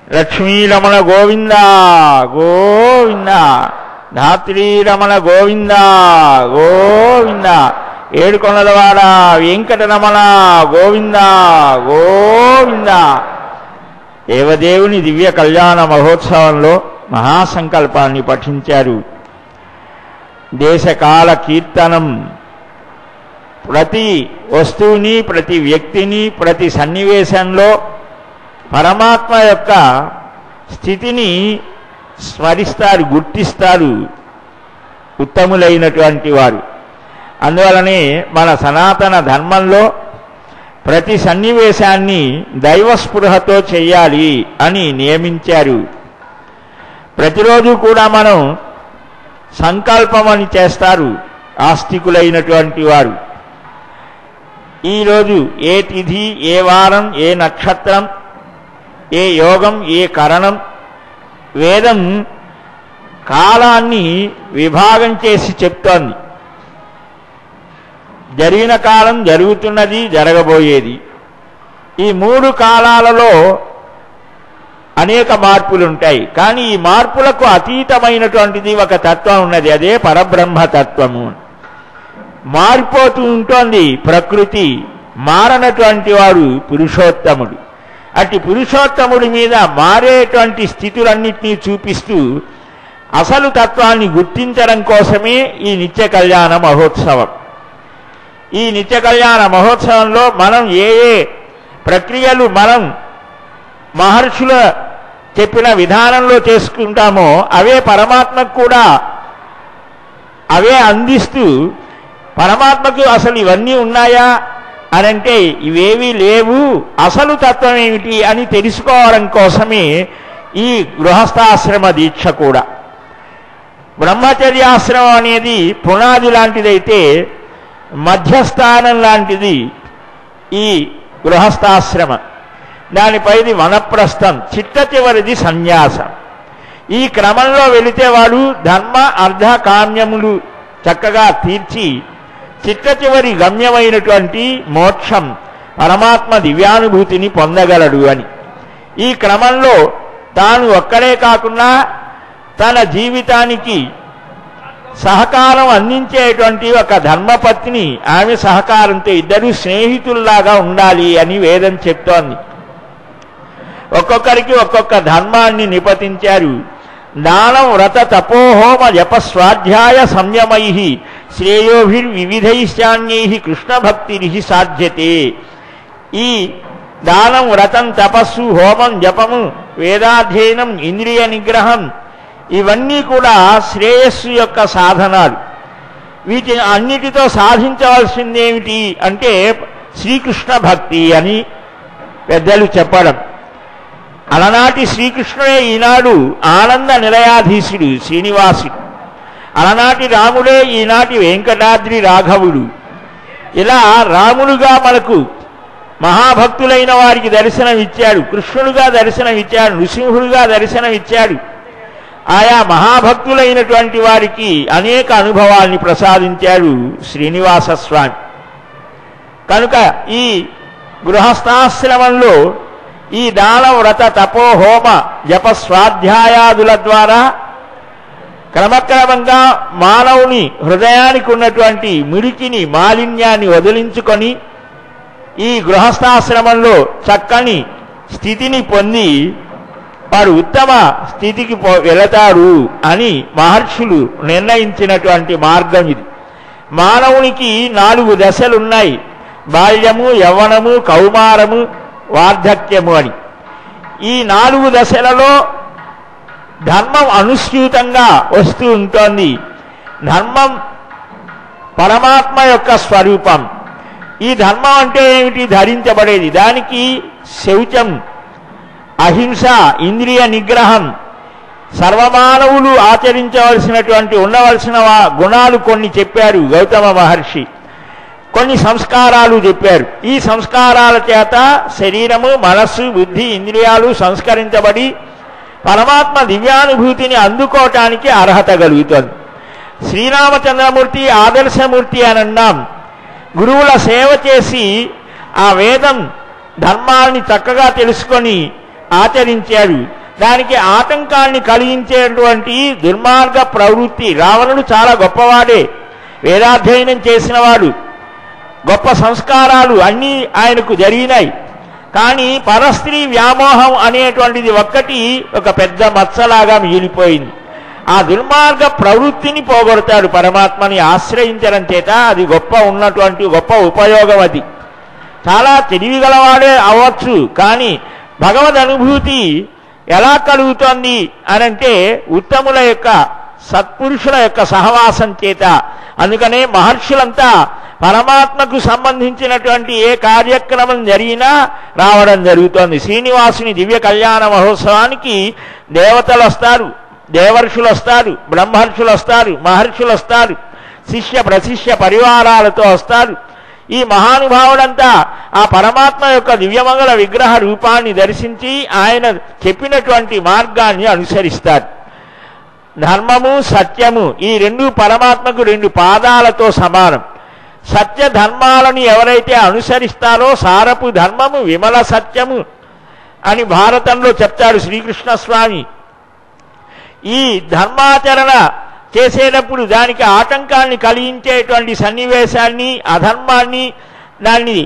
लक्ष्मी रमण गोविंद गोविंद धात्री रमण गोविंद गोविंद ఏడుకొండలవాడ వెంకటరమణ గోవింద గోవింద. దేవదేవుని దివ్య కళ్యాణ మహోత్సవంలో మహాసంకల్పాన్ని పఠించారు. దేశకాల కీర్తనం ప్రతి వస్తువుని, ప్రతి వ్యక్తిని, ప్రతి సన్నివేశంలో పరమాత్మ యొక్క స్థితిని స్మరిస్తారు, గుర్తిస్తారు ఉత్తములైనటువంటి వారు. అందువలనే మన సనాతన ధర్మంలో ప్రతి సన్నివేశాన్ని దైవస్పృహతో చేయాలి అని నియమించారు. ప్రతిరోజు కూడా మనం సంకల్పం అని చేస్తారు ఆస్తికులైనటువంటి వారు. ఈరోజు ఏ తిథి, ఏ వారం, ఏ నక్షత్రం, ఏ యోగం, ఏ కరణం, వేదం కాలాన్ని విభాగం చేసి చెప్తోంది. జరిగిన కాలం, జరుగుతున్నది, జరగబోయేది. ఈ 3 కాలాలలో అనేక మార్పులు ఉంటాయి. కానీ ఈ మార్పులకు అతీతమైనటువంటిది ఒక తత్వం ఉన్నది, అదే పరబ్రహ్మ తత్వము. మారిపోతూ ఉంటుంది ప్రకృతి, మారనటువంటి వాడు పురుషోత్తముడు. అట్టి పురుషోత్తముడి మీద మారేటువంటి స్థితులన్నింటినీ చూపిస్తూ అసలు తత్వాన్ని గుర్తించడం కోసమే ఈ నిత్య కళ్యాణ మహోత్సవం. ఈ నిత్య కళ్యాణ మహోత్సవంలో మనం ఏ ఏ ప్రక్రియలు మనం మహర్షుల చెప్పిన విధానంలో చేసుకుంటామో అవే పరమాత్మకు కూడా అవే అందిస్తూ, పరమాత్మకు అసలు ఇవన్నీ ఉన్నాయా అనంటే ఇవేవీ లేవు, అసలు తత్వం ఏమిటి అని తెలుసుకోవడం కోసమే ఈ గృహస్థాశ్రమ దీక్ష కూడా. బ్రహ్మచర్యాశ్రమం అనేది పునాది లాంటిదైతే మధ్యస్థానం లాంటిది ఈ గృహస్థాశ్రమ. దానిపైది వనప్రస్థం, చిట్ట చివరిది సన్యాసం. ఈ క్రమంలో వెళితే వాడు ధర్మ అర్థ కామ్యములు చక్కగా తీర్చి చిట్ట చివరి గమ్యమైనటువంటి మోక్షం, పరమాత్మ దివ్యానుభూతిని పొందగలడు అని. ఈ క్రమంలో తాను ఒక్కడే కాకుండా తన జీవితానికి సహకారం అందించేటువంటి ఒక ధర్మపత్ని, ఆమె సహకారంతో ఇద్దరు స్నేహితుల్లాగా ఉండాలి అని వేదం చెప్తోంది. ఒక్కొక్కరికి ఒక్కొక్క ధర్మాన్ని నిపతించారు. దానం వ్రత తపోహోమ జప స్వాధ్యాయ సంయమై శ్రేయోభిర్వివిధైశ్చాన్యై కృష్ణభక్తిరి సాధ్యతే. ఈ దానం, వ్రతం, తపస్సు, హోమం, జపము, వేదాధ్యయనం, ఇంద్రియ నిగ్రహం ఇవన్నీ కూడా శ్రేయస్సు యొక్క సాధనాలు. వీటిని అన్నిటితో సాధించవలసిందేమిటి అంటే శ్రీకృష్ణ భక్తి అని పెద్దలు చెప్పడం. అలనాటి శ్రీకృష్ణుడే ఈనాడు ఆనంద నిలయాధీశుడు శ్రీనివాసుడు. అలనాటి రాముడే ఈనాటి వెంకటాద్రి రాఘవుడు. ఇలా రాములుగా మనకు మహాభక్తులైన వారికి దర్శనమిచ్చాడు, కృష్ణుడుగా దర్శనమిచ్చాడు, నృసింహుడుగా దర్శనమిచ్చాడు. ఆయా మహాభక్తులైనటువంటి వారికి అనేక అనుభవాల్ని ప్రసాదించాడు శ్రీనివాస స్వామి. కనుక ఈ గృహస్థాశ్రమంలో ఈ దాన వ్రత తపో హోమ జప స్వాధ్యాయాదుల ద్వారా క్రమక్రమంగా మానవుని హృదయానికి ఉన్నటువంటి మురికిని, మాలిన్యాన్ని వదిలించుకొని ఈ గృహస్థాశ్రమంలో చక్కని స్థితిని పొంది వారు ఉత్తమ స్థితికి వెళతారు అని మహర్షులు నిర్ణయించినటువంటి మార్గం ఇది. మానవునికి 4 దశలున్నాయి: బాల్యము, యవ్వనము, కౌమారము, వార్ధక్యము అని. ఈ 4 దశలలో ధర్మం అనుస్యూతంగా వస్తూ ఉంటుంది. ధర్మం పరమాత్మ యొక్క స్వరూపం. ఈ ధర్మం అంటే ఏమిటి? ధరించబడేది. దానికి శౌచం, అహింస, ఇంద్రియ నిగ్రహం, సర్వమానవులు ఆచరించవలసినటువంటి ఉండవలసిన గుణాలు కొన్ని చెప్పారు గౌతమ మహర్షి. కొన్ని సంస్కారాలు చెప్పారు. ఈ సంస్కారాల చేత శరీరము, మనస్సు, బుద్ధి, ఇంద్రియాలు సంస్కరించబడి పరమాత్మ దివ్యానుభూతిని అందుకోవటానికి అర్హత కలుగుతుంది. శ్రీరామచంద్రమూర్తి ఆదర్శమూర్తి అని అన్నాం. గురువుల సేవ చేసి ఆ వేదం ధర్మాన్ని చక్కగా తెలుసుకొని ఆచరించాడు. దానికి ఆటంకాన్ని కలిగించేటువంటి దుర్మార్గ ప్రవృత్తి. రావణుడు చాలా గొప్పవాడే, వేదాధ్యయనం చేసినవాడు, గొప్ప సంస్కారాలు అన్నీ ఆయనకు జరిగినాయి. కానీ పరస్త్రీ వ్యామోహం అనేటువంటిది ఒక్కటి ఒక పెద్ద మచ్చలాగా మిగిలిపోయింది. ఆ దుర్మార్గ ప్రవృత్తిని పోగొడతాడు పరమాత్మని ఆశ్రయించడం చేత. అది ఉన్నటువంటి గొప్ప ఉపయోగం. అది చాలా తెలివిగలవాడే అవ్వచ్చు, కానీ భగవద్ అనుభూతి ఎలా కలుగుతోంది అనంటే ఉత్తముల యొక్క సత్పురుషుల యొక్క సహవాసం చేత. అందుకనే మహర్షులంతా పరమాత్మకు సంబంధించినటువంటి ఏ కార్యక్రమం జరిగినా రావడం జరుగుతోంది. శ్రీనివాసుని దివ్య కళ్యాణ మహోత్సవానికి దేవతలు వస్తారు, దేవర్షులు వస్తారు, బ్రహ్మర్షులు వస్తారు, మహర్షులు వస్తారు, శిష్య ప్రశిష్య పరివారాలతో వస్తారు. ఈ మహానుభావుడంతా ఆ పరమాత్మ యొక్క దివ్యమంగళ విగ్రహ రూపాన్ని దర్శించి ఆయన చెప్పినటువంటి మార్గాన్ని అనుసరిస్తారు. ధర్మము సత్యము ఈ రెండు పరమాత్మకు రెండు పాదాలతో సమానం. సత్య ధర్మాలను ఎవరైతే అనుసరిస్తారో సారపు ధర్మము విమల సత్యము అని భారతంలో చెప్తాడు శ్రీకృష్ణ స్వామి. ఈ ధర్మాచరణ చేసేటప్పుడు దానికి ఆటంకాన్ని కలిగించేటువంటి సన్నివేశాన్ని, అధర్మాన్ని, దాన్ని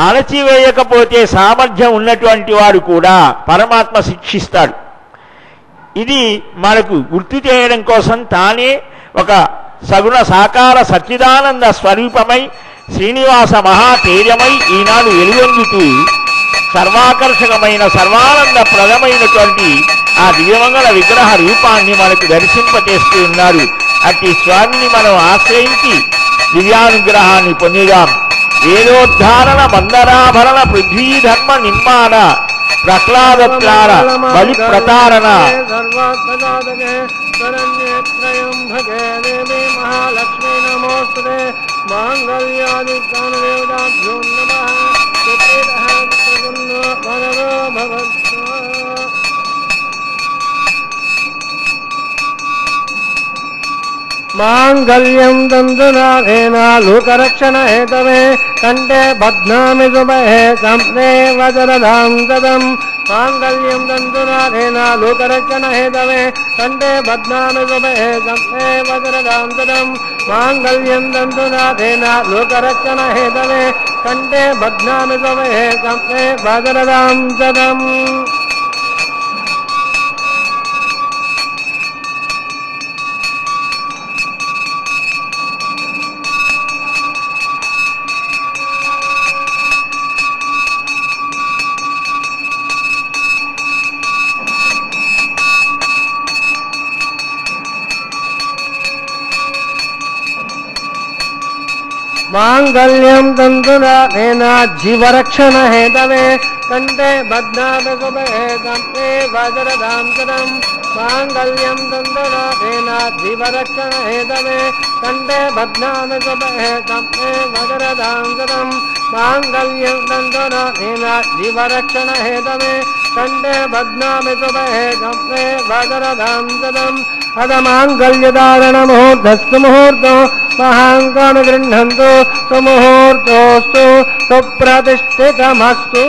అణచివేయకపోతే సామర్థ్యం ఉన్నటువంటి వాడు కూడా పరమాత్మ శిక్షిస్తాడు. ఇది మనకు గుర్తు చేయడం కోసం తానే ఒక సగుణ సాకార సచ్చిదానంద స్వరూపమై శ్రీనివాస మహాతేజమై ఈనాడు వెలుగొందుతూ సర్వాకర్షకమైన సర్వానంద ప్రదమైనటువంటి ఆ దివ్యమంగళ విగ్రహ రూపాన్ని మనకు దర్శింపచేస్తూ ఉన్నారు. అట్టి స్వామిని మనం ఆశ్రయించి దివ్యానుగ్రహాన్ని పొందుదాం. వేదోద్ధారణ మందరాభరణ పృథ్వీధర్మ నిర్మాణ ప్రహ్లాదత్రార బలి ప్రతారణ
మహాలక్ష్మీ నమోస్తుతే మాంగళ్యాది దేవతాభ్యో నమః. మాంగళ్యం దందునాథేన లోకరక్షణ హేతవే కంఠే బధ్నామి శుభే సంప్నే వజ్రధాం దదం. మాంగళ్యం దందునాథేన లోకరక్షణ హేతవే కంఠే బధ్నామి శుభే సంప్నే వజ్రధాం దదం. మాంగళ్యం దందునాథేన లోకరక్షణ హేతవే కంఠే బధ్నామి శుభే సంప్నే వజ్రధాం దదం. మాంగళ్యం తంతునాథేన జీవరక్షణ హేతవే కంఠే బధ్నామి శుభే సంప్నే వజ్రధాం దదం. మాంగళ్యం తంతునాథేన జీవరక్షణ హేతవే కంఠే బధ్నామి శుభే సంప్నే వజ్రధాం దదం. మాంగళ్యం తంతునాథేన జీవరక్షణ హేతవే కంఠే బధ్నామి శుభే సంప్నే వజ్రధాం దదం. అద మాంగళ్యధారణ ముహూర్తస్తు ముహూర్తో మహాంకాను గృహంతు సుముహూర్తోస్తు సుప్రతిష్ఠితమస్తు.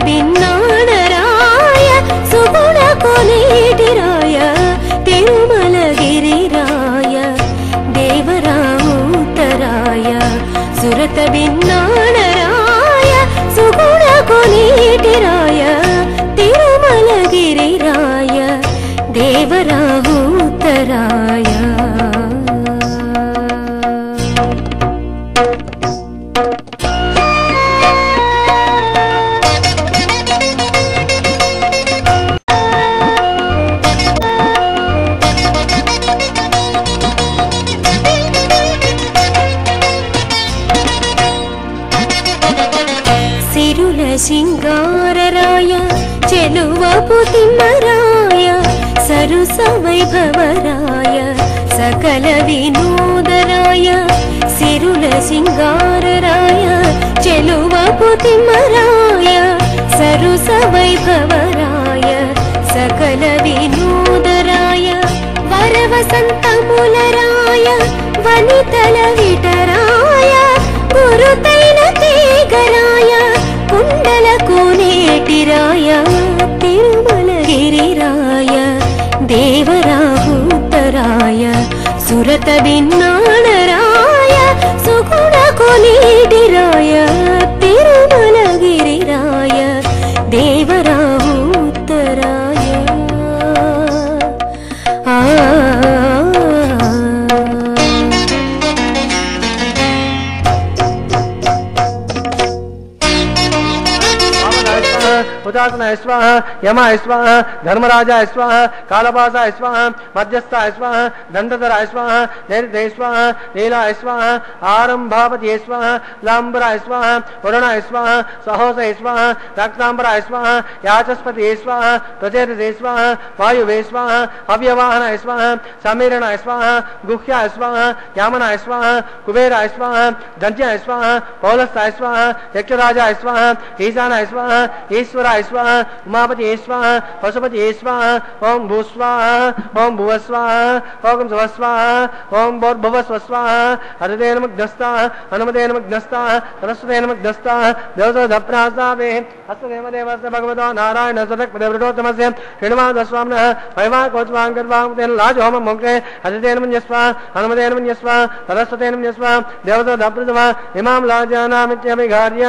బిన్నాడరాయ సుగుణ కొనేటిరాయ తిరుమలగిరిరాయ దేవరాముతరాయ సురత బిన్నాడరాయ సుగుణ కొనేటిరాయ తిరుమలగిరిరాయ దేవరాముతరాయ. సింగారరాయ చెలువపు తిమ్మరాయ సరుస వైభవరాయ సకల వినోదరాయ సిరుల సింగారరాయ చెలువపు తిమ్మరాయ సరుస వైభవరాయ సకల వినోదరాయ వరవసంతములరాయ వనితల విటరాయ గురుతైన తీగరాయ కుండల కోనేటిరాయ తిరుమలగిరిరాయ దేవరాహుతరాయ సురత భిన్నాణరాయ సుగుణ కొలీటిరాయ తిరుమలగిరిరాయ దేవరాహుతరాయ
ఉదాసనాయ స్వాహ యమాయ స్వాహ ధర్మరాజాయ స్వాహ కాళపాసాయ స్వాహ మధ్యస్థాయ స్వాహ దండధరాయ స్వాహ నైరుతయ స్వాహ నీలాయ స్వాహ ఆరంభాపతియ స్వాహ లాంబరాయ స్వాహ వరుణాయ స్వాహ సహోసయ స్వాహ రక్తాంబరాయ స్వాహ యాచస్పతియ స్వాహ ప్రచేతసే స్వాహ వాయువే స్వాహ అవ్యవాహనాయ స్వాహ సమీరణాయ స్వాహ గుహ్యాయ స్వాహ యామనాయ స్వాహ కుబేరాయ స్వాహ దంత్యాయ స్వాహ పౌలస్థాయ స్వాహ యక్షరాజాయ స్వాహ ఈశానాయ స్వాహ ఈశ్వరాయ స్వాహ ఉమాపతి స్వాహ పశుపతి స్వాహ ఓం భూస్వాహ ఓం భువస్వాహ ఓం శుభస్వాహ ఓం భోర్భువస్వస్వాహ హరితేన మగ్నస్థాః హనుమతేన మగ్నస్థాః సరస్వతేన మగ్నస్థాః దేవతోదప్రాసావే హస్తదేవదేవస్య భగవతో నారాయణ సదక్పదేవృతోత్తమస్య శ్రీనివాసస్వామినః వైవాహకోత్సవాంకర్వాంకుతేన లాజోహోమం మోక్షే హరితేన మన్యస్వ హనుమతేన మన్యస్వ సరస్వతేన మన్యస్వ దేవతోదప్రథమ ఇమాం లాజానామిత్యభిఘార్య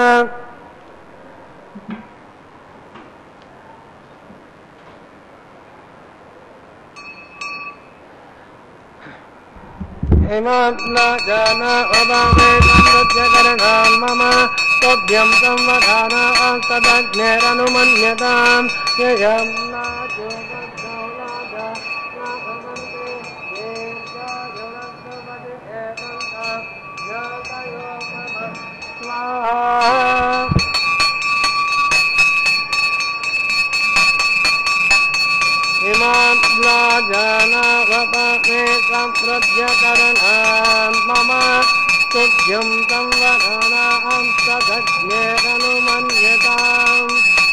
మమ తోభ్యం సంవధానాస్తదగ్నేరనుమన్యతాం యయం మమ తుభ్యం సంవధానాం సదగ్నేరనుమన్యతాం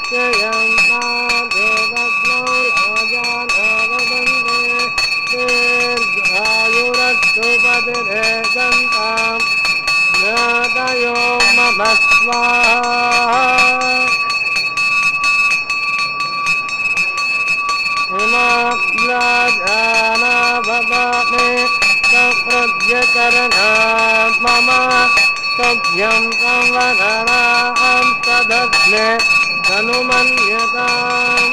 యయం నాదేవగ్నో రాజానావదందే దీర్ఘాయురస్తుపతిరేదంతాం జ్ఞాతయో మమ స్వాహా మమ సభ్యం సంవదనాం సదగ్నే హనుమన్యతాం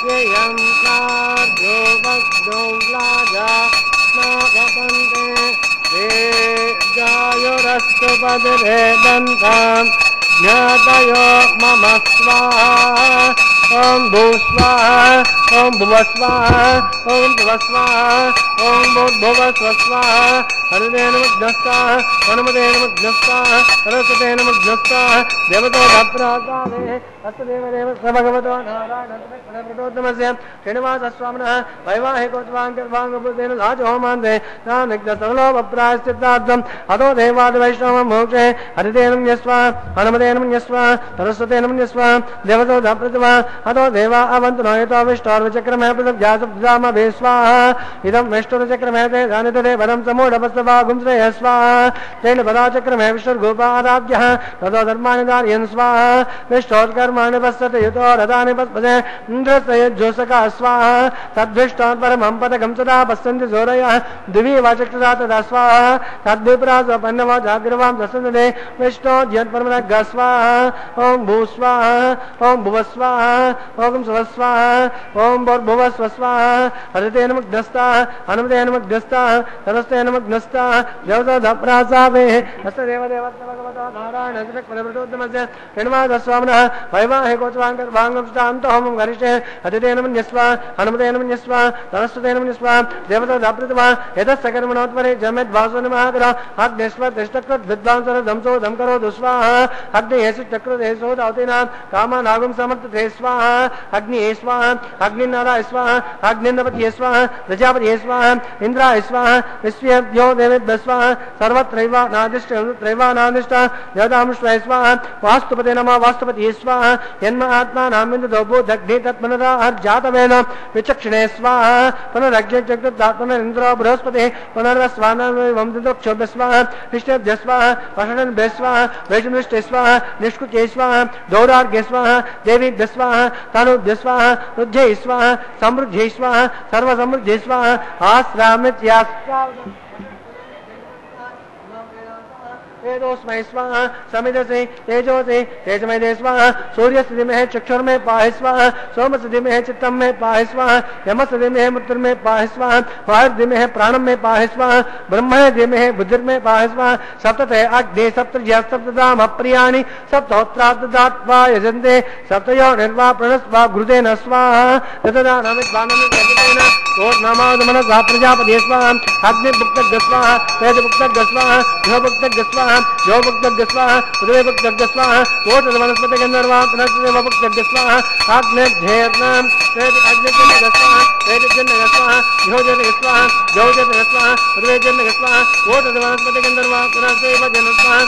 యయం నార్జో భక్తో లాజా నాగపంతే దీర్ఘాయురస్తు పదిరేదంతాం జ్ఞాతయో మమ స్వాహా ఓం భూస్వాహ ఓం భువస్వాహ ఓం భువస్వాహ ఓం భూర్భువస్వస్వాహ హరితేన మగ్నస్థాః హనుమతేన మగ్నస్థాః సరస్వతేన మగ్నస్థాః దేవతోదప్రాసావే హస్తదేవదేవస్య భగవతో నారాయణ సదక్పదేవృతోత్తమస్య శ్రీనివాసస్వామినః వైవాహికోత్సవాంకర్వాంగభూతేన లాజోహోమాంతే సకలోపప్రాయశ్చిత్తార్థం అతో దేవాదివైష్ణవం మోక్షే హరితేన మన్యస్వ హనుమతేన మన్యస్వ సరస్వతేన మన్యస్వ దేవతోదప్రతిమ అతో దేవా అవంతు నయతో విష్ణోర్వచక్రమే పృథగ్జామభే స్వాహ ఇదం విష్ణుర్చక్రమే తే ధానితదే వరం సమూఢపస్తవాగుం శ్రేయ స్వాహ తేన పదాచక్రమే విష్ణుర్గోపారాధ్యః తతో ధర్మాణి ధారయన్ స్వాహ విష్ణోర్కర్మాణి పశ్యత యుతో రథాని పస్పదే ఇంద్రస్తయజ్జోసకా స్వాహ తద్విష్ణోర్ పరమం పదకం సదా పశ్యంతి సూరయః దివి వాచక్షురా తదా స్వాహ తద్విప్రాసపన్నవో జాగ్రవాం దశందే విష్ణోద్యత్పరమనగ్గ స్వాహ ఓం భూస్వాహ ఓం భువస్వాహ ఓం శుభస్వాహ ఓం భూర్భువస్వస్వాహ హరితేన మగ్నస్థాః హనుమతేన మగ్నస్థాః సరస్వతేన మగ్నస్థాః దేవతోదప్రాసావే హస్తదేవదేవస్య భగవతో నారాయణ సదక్పదేవృతోత్తమస్య శ్రీనివాసస్వామినః వైవాహికోత్సవాంకర్వాంగభూతాంతోహోమం గరిష్టే హరితేన మన్యస్వ హనుమతేన మన్యస్వ సరస్వతేన మన్యస్వ దేవతోదప్రతిమ యతస్సకర్మణోత్పరే జమేద్వాసోనిమహాకర అగ్నిష్వతిష్టకృద్విద్వాంసర దంసో దంకరో దుస్వాహ అగ్నియేషు చక్రదేశో దౌతినాం కామానాగుం సమర్థతే స్వాహ అగ్నియే స్వాహ అగ్ని अग्निनाराय स्वाहा अग्निन्द्रपतये स्वाहा प्रजापतये स्वाहा इंद्राय स्वाहा विश्वेभ्यो देवेभ्यः स्वाहा सर्वत्रैवानादिष्ट यदामुष्टाय स्वाहा वास्तुपते नमः वास्तुपतये स्वाहा यन्म आत्मानामिन्दो बोधग्नि तत्मनराहर्जातवेन विचक्षणे स्वाहा पुनरग्निचक्रुदात्मनेन्द्रो बृहस्पतिः पुनर्वस्वानवंशोभ्य स्वाहा विष्णुभ्यः स्वाहा वषडन्भ्यः स्वाहा वैष्णुष्टे स्वाहा निष्कुचे स्वाहा दौरार्घ्ये स्वाहा देवीभ्यः स्वाहा तनुभ्यः स्वाहा रुद्ध्यै स्वाहा समृद्ध्यै स्वाहा सर्वसमृद्ध्यै स्वाहा आश्रामित्या तेजोस्मय स्वाहा समिधसे तेजोसे तेजमय स्वाहा सूर्यस्य धीमहि चक्षुर्मे पाहि स्वाहा सोमस्य धीमहि चित्तं मे पाहि स्वाहा यमस्य धीमहि मूत्रमे पाहि स्वाहा वायुर् धीमहि प्राणं मे पाहि स्वाहा ब्रह्मणे धीमहि बुद्धिर्मे पाहि स्वाहा सप्तते अग्ने सप्तज्या सप्तधाम प्रियाणि सप्तहोत्रार्धदात्वा यजन्ते सप्तयो निर्वा प्रणस्वा घृतेन स्वाहा ततदानमिद्वानमिद्यतेन ओर्नमादमनसा प्रजापतिये स्वाहा अग्निभुक्तग् स्वाहा तेजभुक्तग् स्वाहा गृहभुक्तग् स्वाहा योभुक्तग् स्वाहा उदयभुक्तग् स्वाहा ओषधवनस्पतिगन्धर्वा पुनर्देवभुक्तग् स्वाहा आग्नेभ्येर्नां अग्निजन्नग स्वाहा तेजजन्नग स्वाहा योजनग स्वाहा योजनग स्वाहा उदयजन्नग स्वाहा ओषधवनस्पतिगन्धर्वा पुनर्देवजन स्वाहा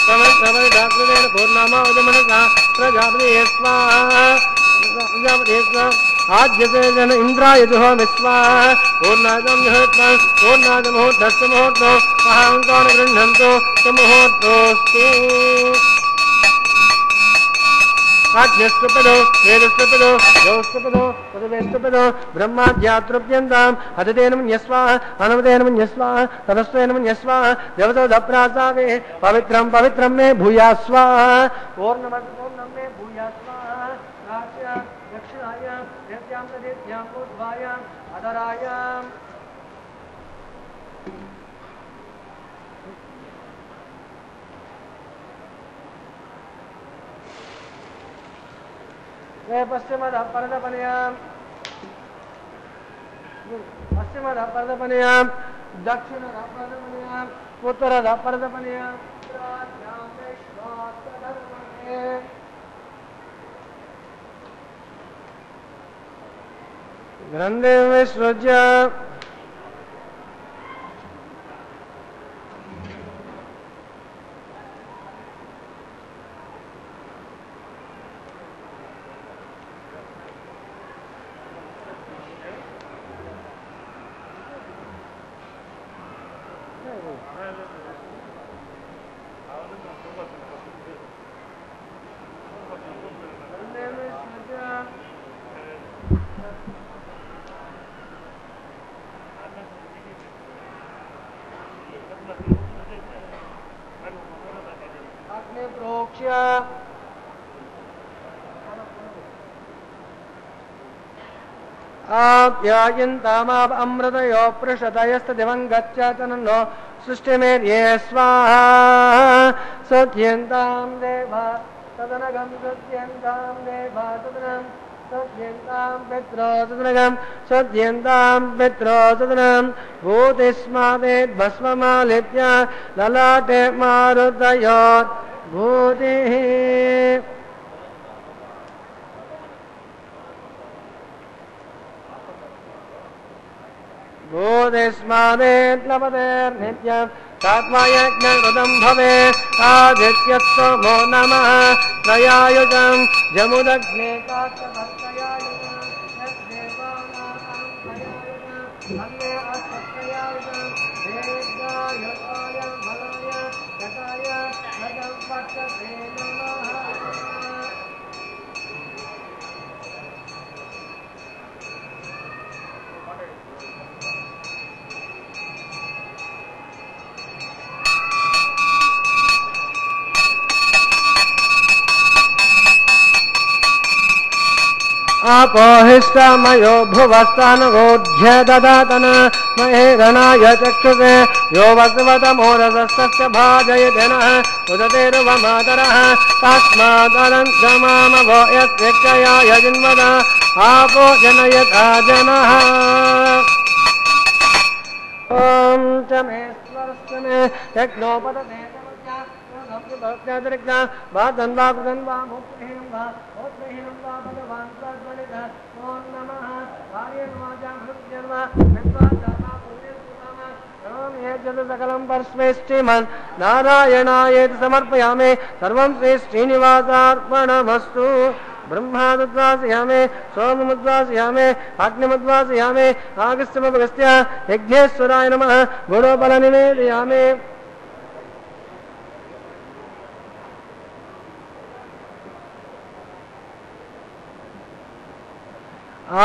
प्रजापतेन पूर्णमा उदमनसा प्रजापतिये स्वाहा प्रजापतिये स्वाहा आद्यसे जन इंद्राय जुहोमि स्वाहा पूर्णादं जुहोत्वा पूर्णादमुहूर्तस्य मुहूर्तो महाङ्कान् गृह्णन्तु सुमुहूर्तोऽस्तु आज्ञस्तुपदो वेदस्तुपदो योस्तुपदो तदवेस्तुपदो ब्रह्माद्यातृप्यन्ताम् अतितेन मन्यस्वाहा अनवतेन मन्यस्वाहा तदस्तेन मन्यस्वाहा देवतोदप्रासावे पवित्रं पवित्रं मे भूयास्वाहा पूर्णमं मे भूयास्वाहा राष्ट्र दक्षिणायां देव्यां तदेव्यां ऊर्ध्वायाम् अधरायाम् पश्चिमदः परदपनयां दक्षिणदः परदपनयां उत्तरदः परदपनयां ग्रन्थे विसृज्य आप्यायन्तामाप अमृतयो पृषतयस्तदिवं गच्छतनो सृष्टिमेर्ये स्वाहा सत्यन्तां देवा तदनगं सत्यन्तां देवा तदनं सत्यन्तां पित्रो तदनगं सत्यन्तां पित्रो तदनं भूतिस्मादेद्भस्ममालिप्य ललाटे मारुतयोत् भूतिः भूतिस्मादेर्लपतेर्नित्यं तात्मायज्ञकृतं भवे आदित्यस्तमो नमः त्रयायुजं जमुदग्ने काष्ठभक्तयायुजं यद्देवानां अन्ये अष्टत्रयायुजं देव्यायुषाय बलाय जटाय नगं पक्षते नमः आपोहिष्टमयो भुवस्तानगोढ्य ददातन महे गणाय चक्षुषे यो वक्वतमोरसस्तस्य भाजयते नः उदतेर्वमातरः तस्मादनन्तमामभो यस्वेक्षयाय जिन्वद आपो जनयता जनः ॐ च मे स्वरस्य मे यज्ञोपदते भक्त्यातिरिक्ता वा धन्वा कृतन्वा मोक्षहीनं वा भगवान् ఓం నమః కార్యేణ వాచాం హృద్యేన వా విద్వాచామా పుణ్యస్మృతామ ఓం ఏజత సకలం పరస్మై శ్రీమన్ నారాయణాయేతి సమర్పయామి సర్వం శ్రీ శ్రీనివాసార్పణమస్తు బ్రహ్మాదుద్వాసయామి సోమముద్వాసయామి అగ్నిముద్వాసయామి ఆగస్త్యమగస్త్య యజ్ఞేశ్వరాయ నమః గుణోబల నివేదయామి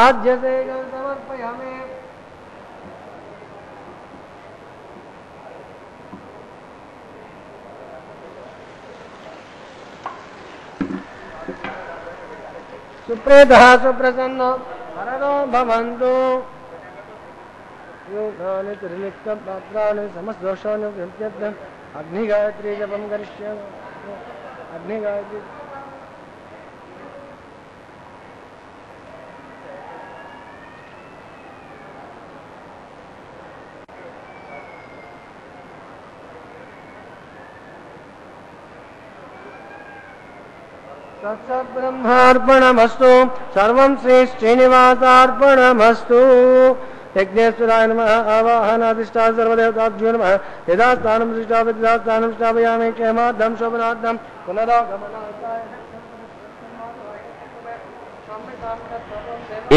ఆజ్యసేగం సమర్పయామి సుప్రీతః సుప్రసన్నో హరదో భవంతు యోగాని త్రిలిప్తం పాత్రాన్ని సమస్తదోషాన్ని విద్యర్థం అగ్నిగాయత్రీ జపం కరిష్యామి అగ్నిగాయత్రీ తత్సద్బ్రహ్మార్పణమస్తు సర్వం శ్రీ శ్రీనివాసార్పణమస్తు యజ్ఞేశ్వరాయ నమః ఆవాహనాధిష్ఠా సర్వదేవతాభ్యో నమః యదా స్థానం సృష్టాపతిదా స్థానం స్థాపయామి క్షేమార్థం శోభనార్థం పునరాగమనార్థాయ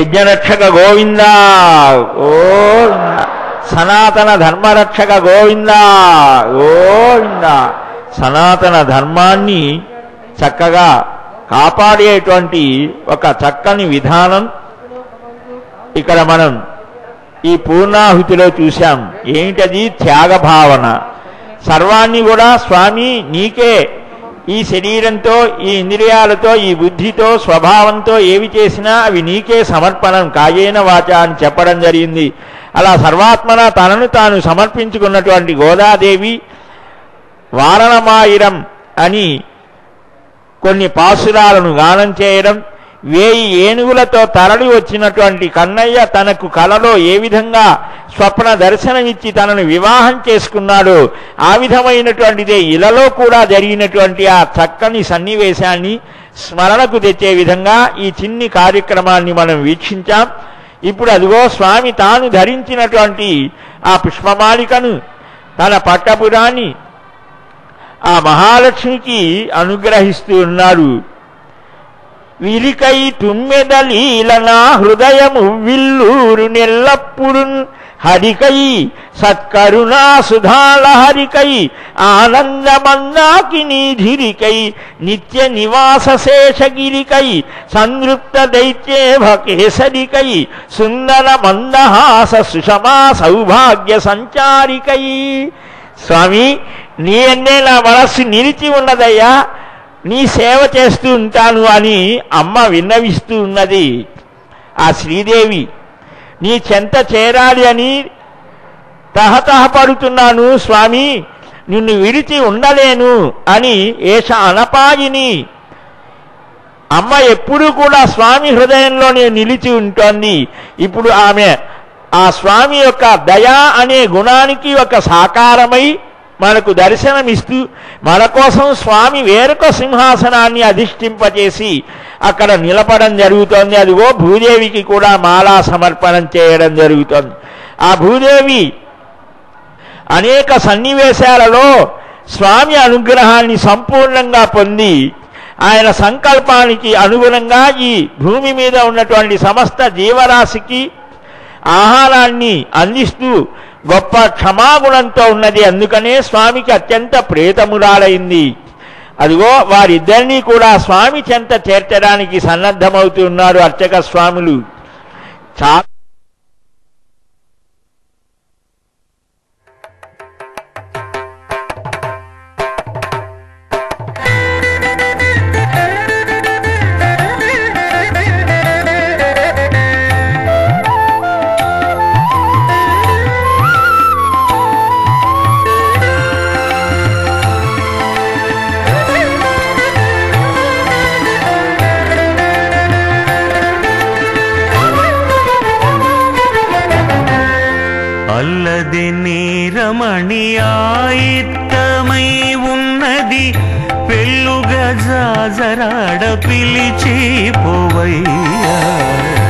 యజ్ఞరక్షక గోవింద గోవింద సనాతన ధర్మరక్షక గోవింద గోవింద సనాతన ధర్మాన్ని చక్కగా కాపాడేటువంటి ఒక చక్కని విధానం ఇక్కడ మనం ఈ పూర్ణాహుతిలో చూశాం. ఏమిటది? త్యాగ భావన. సర్వాన్ని కూడా స్వామి నీకే, ఈ శరీరంతో, ఈ ఇంద్రియాలతో, ఈ బుద్ధితో, స్వభావంతో ఏవి చేసినా అవి నీకే సమర్పణం కాయేన వాచ అని చెప్పడం జరిగింది. అలా సర్వాత్మన తనను తాను సమర్పించుకున్నటువంటి గోదాదేవి వారణమాయిరం అని కొన్ని పాసురాలను గానం చేయడం, 1000 ఏనుగులతో తరలి వచ్చినటువంటి కన్నయ్య తనకు కలలో ఏ విధంగా స్వప్న దర్శనమిచ్చి తనను వివాహం చేసుకున్నాడో ఆ విధమైనటువంటిదే ఇలలో కూడా జరిగినటువంటి ఆ చక్కని సన్నివేశాన్ని స్మరణకు తెచ్చే విధంగా ఈ చిన్ని కార్యక్రమాన్ని మనం వీక్షించాం. ఇప్పుడు అదిగో స్వామి తాను ధరించినటువంటి ఆ పుష్పమాలికను, తన పట్టపురాన్ని ఆ మహాలక్ష్మికి అనుగ్రహిస్తూ ఉన్నారు. విరికై తుమ్మెదలీలనా హృదయము విల్లూరు నెల్లప్పుడు హరికై సత్కరుణా సుధాలహరికై ఆనందమందాకిని ధిరికై నిత్య నివాస శేషగిరికై సంతృప్త దైత్యేభకేసరికై సుందర మందహాస సుషమా సౌభాగ్య సంచారికై. స్వామి, నీ అన్నే నా మనస్సు నిలిచి ఉన్నదయ్యా, నీ సేవ చేస్తూ ఉంటాను అని అమ్మ విన్నవిస్తూ ఉన్నది. ఆ శ్రీదేవి నీ చెంత చేరాలి అని తహతహపడుతున్నాను స్వామి, నిన్ను విడిచి ఉండలేను అని ఏష అనపాయిని. అమ్మ ఎప్పుడూ కూడా స్వామి హృదయంలోనే నిలిచి ఉంటోంది. ఇప్పుడు ఆమె ఆ స్వామి యొక్క దయా అనే గుణానికి ఒక సాకారమై మనకు దర్శనమిస్తూ మన కోసం స్వామి వేరొక సింహాసనాన్ని అధిష్ఠింపచేసి అక్కడ నిలపడం జరుగుతోంది. అదిగో భూదేవికి కూడా మాలా సమర్పణం చేయడం జరుగుతోంది. ఆ భూదేవి అనేక సన్నివేశాలలో స్వామి అనుగ్రహాన్ని సంపూర్ణంగా పొంది ఆయన సంకల్పానికి అనుగుణంగా ఈ భూమి మీద ఉన్నటువంటి సమస్త జీవరాశికి ఆహారాన్ని అందిస్తూ గొప్ప క్షమాగుణంతో ఉన్నది. అందుకనే స్వామికి అత్యంత ప్రేతమురాలైంది. అదిగో వారిద్దరినీ కూడా స్వామి చెంత చేర్చడానికి సన్నద్ధమవుతూ ఉన్నారు అర్చక స్వాములు.
అల్లది నీరమణియాయిత్తమై ఉన్నది పెళ్ళుగా జాజరాడ పిలిచి పోవయ్యా.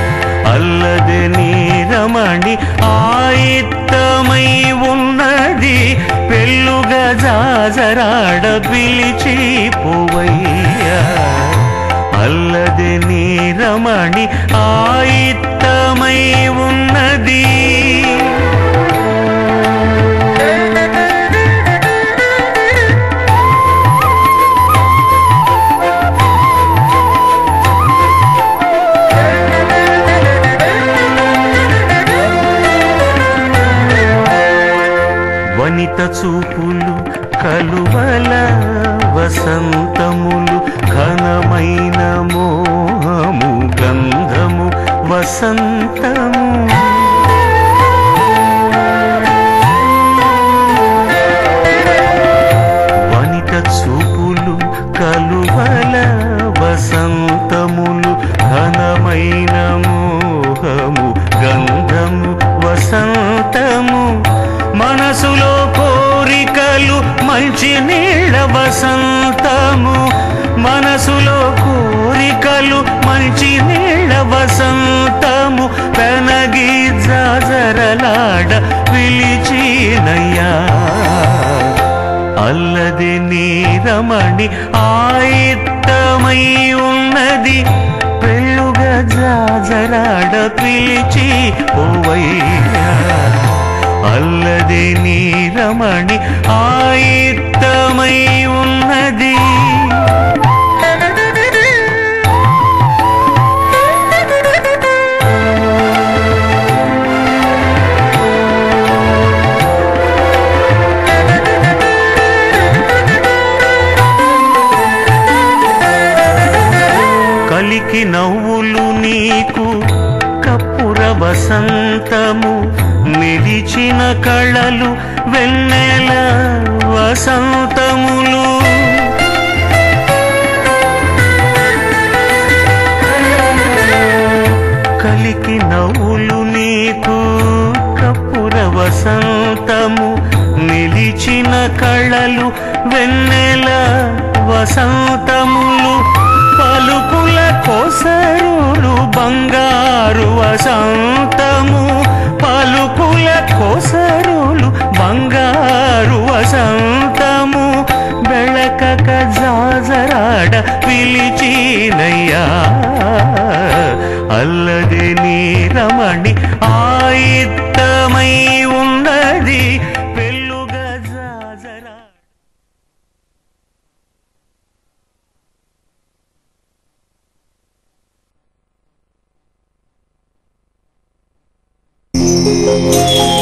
అల్లది నీ రమణి ఆయిత్తమై ఉన్నది పెళ్ళుగా జాజరాడ పిలిచి పోవయ్యా అల్లది నీ రమణి ఆయిత్తమై ఉన్నది వనిత చూపులు కలువల వసంతములు ఘనమైన మోహము గంధము వసంతము వనిత చూపులు కలువల వసంతములు ఘనమైన మోహము గంధము వసంతము మనసులో కోరికలు మంచి నీళ్ళ వసంతము మనసులో కోరికలు మంచి నీళ్ళ వసంతము పెనగి జాజరలాడ పిలిచినయ్యా అల్లది నీ రమణి ఆయిత్తమై ఉన్నది పెళ్ళుగా జాజరాడ పిలిచి పోవయ్యా అల్లది నీ రమణి ఆయిత్తమై ఉన్నది కలికి నవ్వులు నీకు కప్పుర వసంతము నిలిచిన కళలు వెన్నెల వసంతములు కలికి నవ్వులు నీకు కప్పుర వసంతము నిలిచిన కళలు వెన్నెల వసంతములు పలుకుల కోసరులు బంగారు వసంతము పలుకుల కోసరులు బంగారు వసంతము బెళకక జాజరాడ పిలిచినయ్యా అల్లది నీ రమణి ఆయిత్తమై ఉన్నది పెళ్ళుగా జాజరాడ
Thank you.